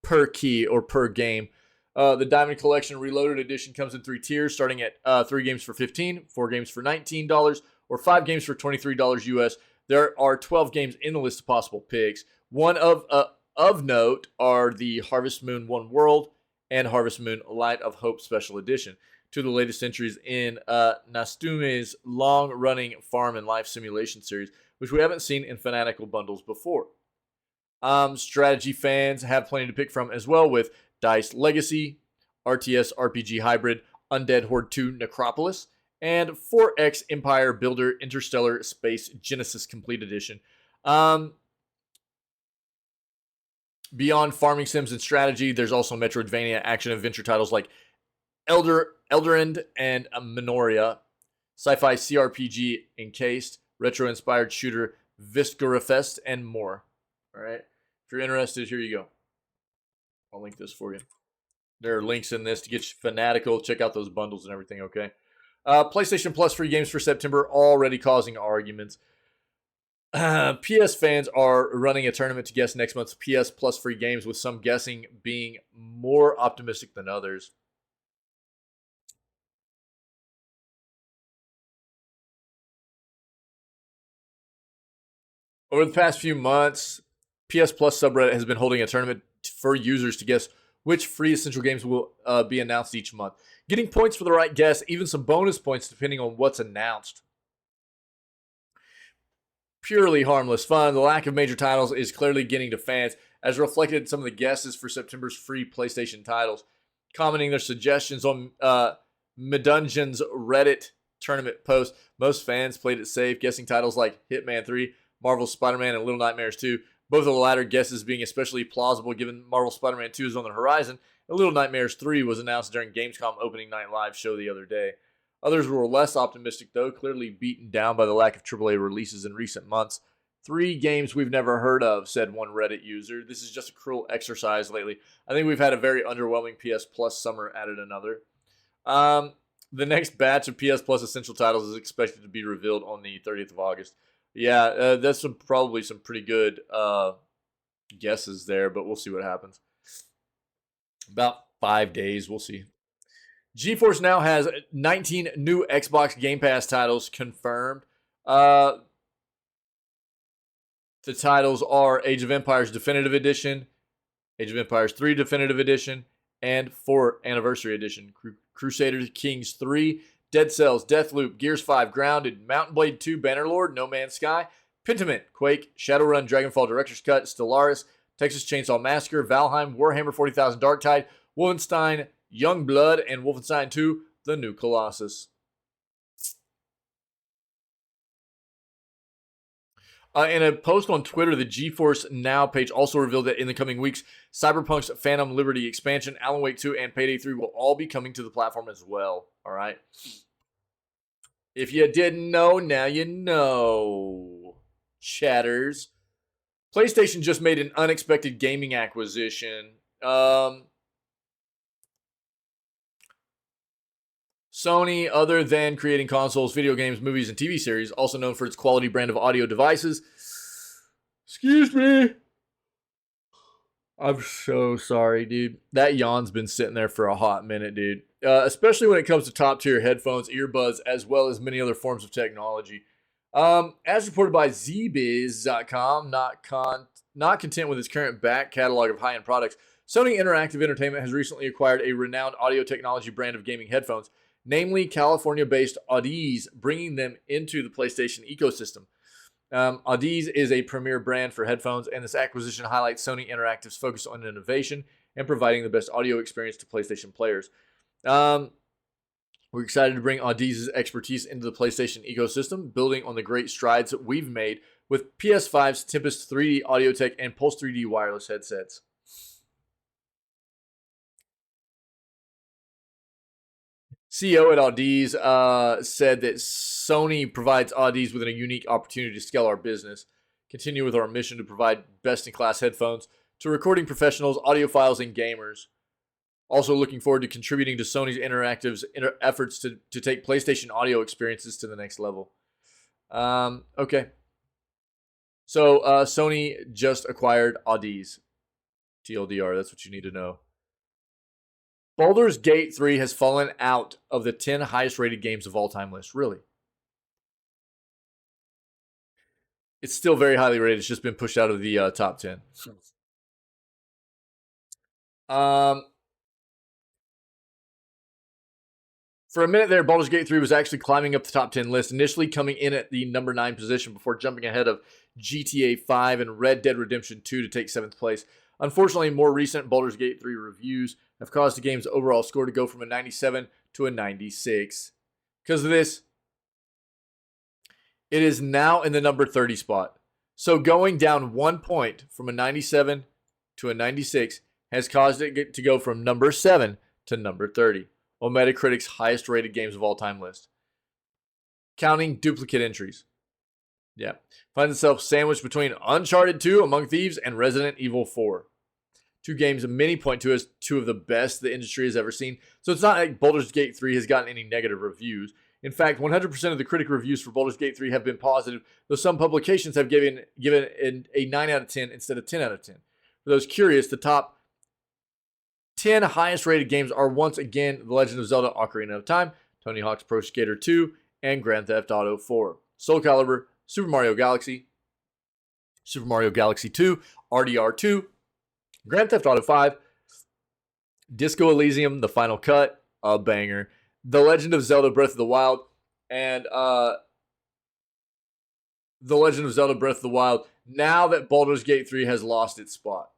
per key or per game. The Diamond Collection Reloaded Edition comes in 3 tiers, starting at 3 games for $15, 4 games for $19, or 5 games for $23 US. There are 12 games in the list of possible picks. One of note are the Harvest Moon One World and Harvest Moon Light of Hope Special Edition, two of the latest entries in Nastume's long-running farm and life simulation series, which we haven't seen in Fanatical bundles before. Strategy fans have plenty to pick from as well, with Dice Legacy, RTS RPG Hybrid, Undead Horde 2 Necropolis, and 4X Empire Builder Interstellar Space Genesis Complete Edition. Beyond farming sims and strategy, there's also Metroidvania action-adventure titles like Elderend and Minoria, sci-fi CRPG Encased, retro-inspired shooter Viscerafest, and more. All right? If you're interested, here you go. I'll link this for you. There are links in this to get you fanatical. Check out those bundles and everything, okay? PlayStation Plus free games for September already causing arguments. PS fans are running a tournament to guess next month's PS Plus free games, with some guessing being more optimistic than others. Over the past few months, PS Plus subreddit has been holding a tournament for users to guess which free essential games will be announced each month. Getting points for the right guess, even some bonus points depending on what's announced. Purely harmless fun. The lack of major titles is clearly getting to fans, as reflected in some of the guesses for September's free PlayStation titles. Commenting their suggestions on Medungeon's Reddit tournament post, most fans played it safe, guessing titles like Hitman 3, Marvel's Spider-Man, and Little Nightmares 2. Both of the latter guesses being especially plausible given Marvel Spider-Man 2 is on the horizon, and Little Nightmares 3 was announced during Gamescom opening night live show the other day. Others were less optimistic, though, clearly beaten down by the lack of AAA releases in recent months. 3 games we've never heard of, said one Reddit user. This is just a cruel exercise lately. I think we've had a very underwhelming PS Plus summer, added another. The next batch of PS Plus essential titles is expected to be revealed on the 30th of August. Yeah, that's probably some pretty good guesses there, but we'll see what happens. About 5 days, we'll see. GeForce now has 19 new Xbox Game Pass titles confirmed. The titles are Age of Empires Definitive Edition, Age of Empires 3 Definitive Edition, and 4 Anniversary Edition. Crusader Kings 3, Dead Cells, Deathloop, Gears 5, Grounded, Mountain Blade 2, Bannerlord, No Man's Sky, Pentiment, Quake, Shadowrun, Dragonfall Director's Cut, Stellaris, Texas Chainsaw Massacre, Valheim, Warhammer 40,000 Darktide, Wolfenstein, Youngblood, and Wolfenstein 2, The New Colossus. In a post on Twitter, the GeForce Now page also revealed that in the coming weeks, Cyberpunk's Phantom Liberty expansion, Alan Wake 2, and Payday 3 will all be coming to the platform as well. All right? If you didn't know, now you know. Chatters. PlayStation just made an unexpected gaming acquisition. Sony, other than creating consoles, video games, movies, and TV series, also known for its quality brand of audio devices. Excuse me. I'm so sorry, dude. That yawn's been sitting there for a hot minute, dude. Especially when it comes to top-tier headphones, earbuds, as well as many other forms of technology. As reported by ZBiz.com, not content with its current back catalog of high-end products, Sony Interactive Entertainment has recently acquired a renowned audio technology brand of gaming headphones, namely California-based Audiz, bringing them into the PlayStation ecosystem. Audiz is a premier brand for headphones, and this acquisition highlights Sony Interactive's focus on innovation and providing the best audio experience to PlayStation players. We're excited to bring Audiz's expertise into the PlayStation ecosystem, building on the great strides that we've made with PS5's Tempest 3D audio tech and Pulse 3D wireless headsets. CEO at Audiz said that Sony provides Audiz with a unique opportunity to scale our business, continue with our mission to provide best-in-class headphones to recording professionals, audiophiles, and gamers. Also looking forward to contributing to Sony's Interactive's efforts to take PlayStation audio experiences to the next level. Okay. So Sony just acquired Audiz. TLDR, that's what you need to know. Baldur's Gate 3 has fallen out of the 10 highest rated games of all time list. Really? It's still very highly rated. It's just been pushed out of the top 10. For a minute there, Baldur's Gate 3 was actually climbing up the top 10 list, initially coming in at the number 9 position before jumping ahead of GTA 5 and Red Dead Redemption 2 to take 7th place. Unfortunately, more recent Baldur's Gate 3 reviews have caused the game's overall score to go from a 97 to a 96. Because of this, it is now in the number 30 spot. So going down 1 point from a 97 to a 96 has caused it to go from number 7 to number 30 on Metacritic's highest rated games of all time list. Counting duplicate entries. Yeah. Finds itself sandwiched between Uncharted 2, Among Thieves, and Resident Evil 4. 2 games many point to as 2 of the best the industry has ever seen. So it's not like Baldur's Gate 3 has gotten any negative reviews. In fact, 100% of the critic reviews for Baldur's Gate 3 have been positive, though some publications have given a 9 out of 10 instead of 10 out of 10. For those curious, the top 10 highest rated games are once again The Legend of Zelda Ocarina of Time, Tony Hawk's Pro Skater 2, and Grand Theft Auto 4. Soul Calibur, Super Mario Galaxy, Super Mario Galaxy 2, RDR 2, Grand Theft Auto 5, Disco Elysium, The Final Cut, a banger, The Legend of Zelda Breath of the Wild, and The Legend of Zelda Breath of the Wild, now that Baldur's Gate 3 has lost its spot.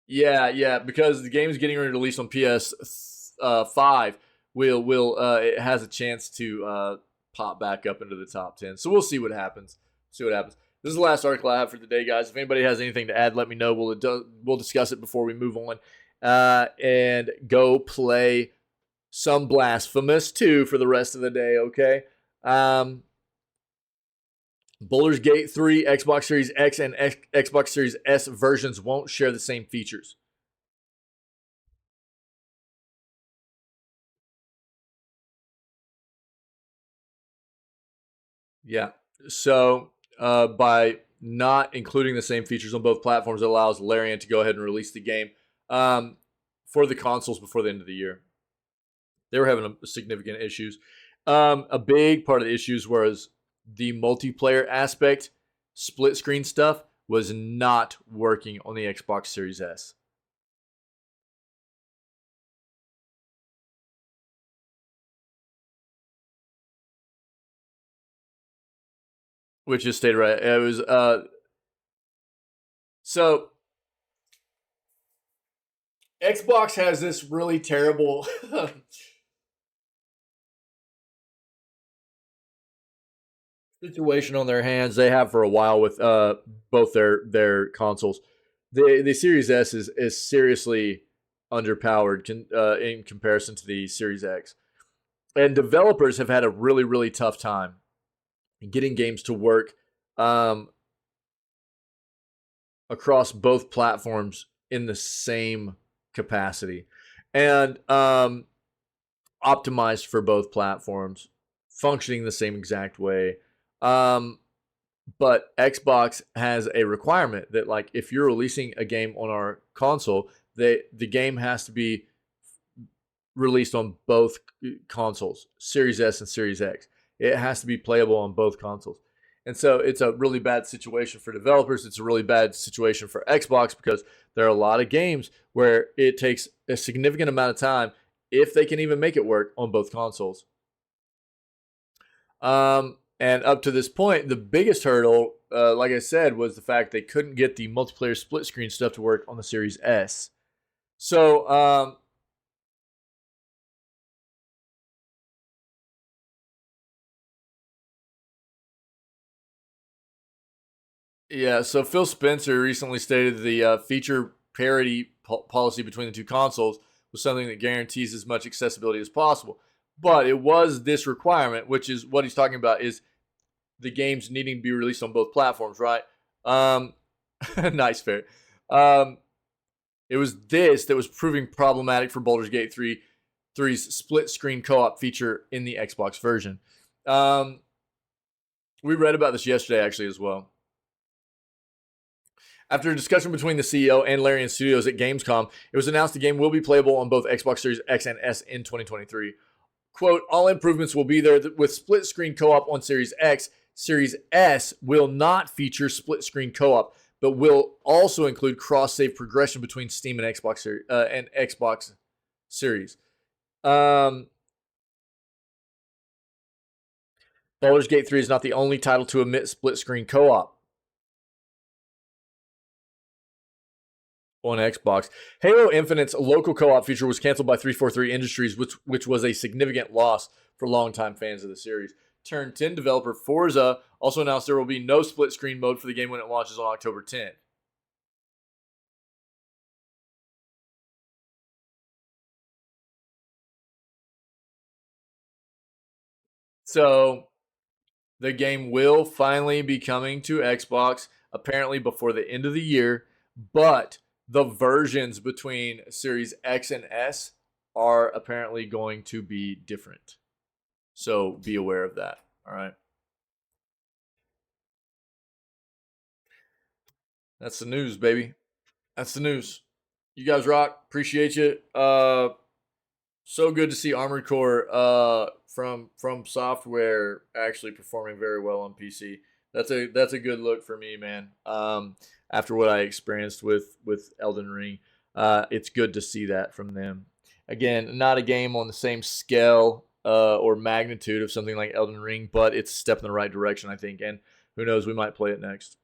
Yeah, because the game is getting ready to release on PS5. It has a chance to pop back up into the top 10. So we'll see what happens. This is the last article I have for today, guys. If anybody has anything to add, let me know. We'll discuss it before we move on and go play some Blasphemous 2 for the rest of the day. Okay. Baldur's Gate 3, Xbox Series X, and Xbox Series S versions won't share the same features. Yeah. So by not including the same features on both platforms, it allows Larian to go ahead and release the game for the consoles before the end of the year. They were having significant issues. A big part of the issues was the multiplayer aspect, split screen stuff, was not working on the Xbox Series S. Which is stated right. It was so Xbox has this really terrible situation on their hands. They have for a while with both their consoles. The Series S is seriously underpowered in comparison to the Series X, and developers have had a really tough time getting games to work across both platforms in the same capacity and optimized for both platforms, functioning the same exact way. But Xbox has a requirement that, like, if you're releasing a game on our console, the game has to be released on both consoles, Series S and Series X. It has to be playable on both consoles. And so it's a really bad situation for developers. It's a really bad situation for Xbox because there are a lot of games where it takes a significant amount of time, if they can even make it work, on both consoles. And up to this point, the biggest hurdle, like I said, was the fact they couldn't get the multiplayer split screen stuff to work on the Series S. So, yeah, so Phil Spencer recently stated the feature parity policy between the two consoles was something that guarantees as much accessibility as possible. But it was this requirement, which is what he's talking about, is the games needing to be released on both platforms, right? Nice, fair. It was this that was proving problematic for Baldur's Gate 3's split screen co-op feature in the Xbox version. We read about this yesterday, actually, as well. After a discussion between the CEO and Larian Studios at Gamescom, it was announced the game will be playable on both Xbox Series X and S in 2023. quote, all improvements will be there with split screen co-op on Series X. Series S will not feature split screen co-op, but will also include cross-save progression between Steam and Xbox Series. Baldur's Gate 3 is not the only title to omit split screen co-op on Xbox. Halo Infinite's local co-op feature was canceled by 343 Industries, which was a significant loss for longtime fans of the series. Turn 10 developer Forza also announced there will be no split screen mode for the game when it launches on October 10th. So the game will finally be coming to Xbox, apparently before the end of the year, but the versions between Series X and S are apparently going to be different. So be aware of that. All right. That's the news, baby. That's the news. You guys rock. Appreciate you. So good to see Armored Core from software actually performing very well on PC. That's a good look for me, man. After what I experienced with Elden Ring, it's good to see that from them. Again, not a game on the same scale or magnitude of something like Elden Ring, but it's a step in the right direction, I think. And who knows, we might play it next.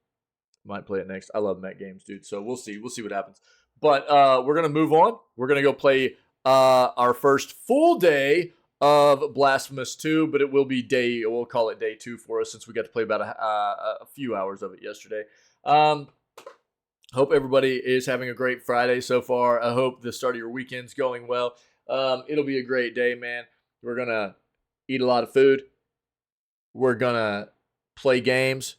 I love mech games, dude. So we'll see. We'll see what happens. But we're gonna move on. We're gonna go play our first full day of Blasphemous 2, but it will be we'll call it day 2 for us since we got to play about a few hours of it yesterday. Hope everybody is having a great Friday so far. I hope the start of your weekend's going well. It'll be a great day, man. We're gonna eat a lot of food. We're gonna play games.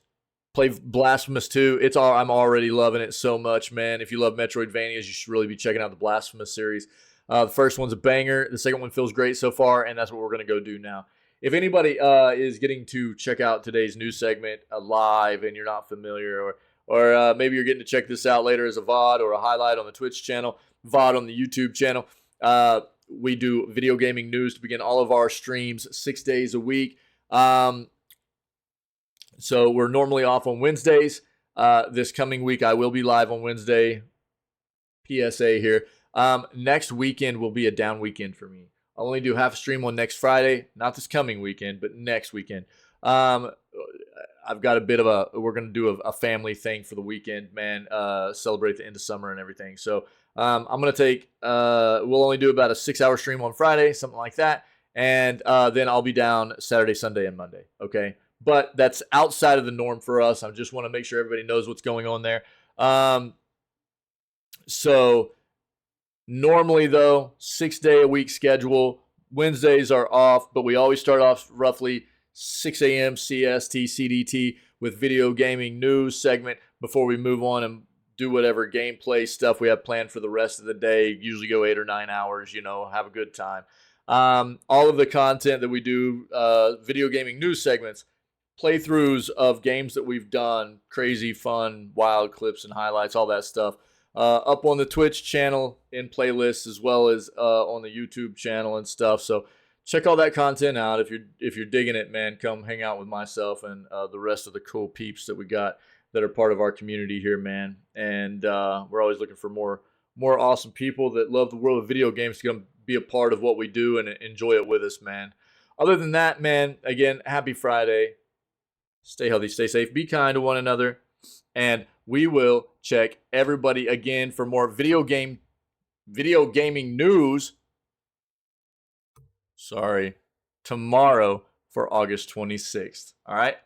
Play Blasphemous 2. I'm already loving it so much, man. If you love Metroidvanias, you should really be checking out the Blasphemous series. The first one's a banger. The second one feels great so far, and that's what we're going to go do now. If anybody is getting to check out today's news segment live and you're not familiar, or maybe you're getting to check this out later as a VOD or a highlight on the Twitch channel, VOD on the YouTube channel, we do video gaming news to begin all of our streams 6 days a week. So we're normally off on Wednesdays. This coming week, I will be live on Wednesday. PSA here. Next weekend will be a down weekend for me. I'll only do half a stream on next Friday. Not this coming weekend, but next weekend. I've got we're going to do a family thing for the weekend, man. Celebrate the end of summer and everything. So I'm going to we'll only do about a 6-hour stream on Friday, something like that. And then I'll be down Saturday, Sunday, and Monday. Okay. But that's outside of the norm for us. I just want to make sure everybody knows what's going on there. So normally, though, 6-day-a-week schedule. Wednesdays are off, but we always start off roughly 6 a.m. CST, CDT with video gaming news segment before we move on and do whatever gameplay stuff we have planned for the rest of the day. Usually go 8 or 9 hours, have a good time. All of the content that we do, video gaming news segments, playthroughs of games that we've done, crazy, fun, wild clips and highlights, all that stuff, up on the Twitch channel in playlists as well as on the YouTube channel and stuff. So check all that content out. If you're digging it, man, come hang out with myself and the rest of the cool peeps that we got that are part of our community here, man. And we're always looking for more awesome people that love the world of video games to come be a part of what we do and enjoy it with us, man. Other than that, man, again, happy Friday. Stay healthy, stay safe, be kind to one another, and we will check everybody again for more video gaming news. Tomorrow for August 26th. All right.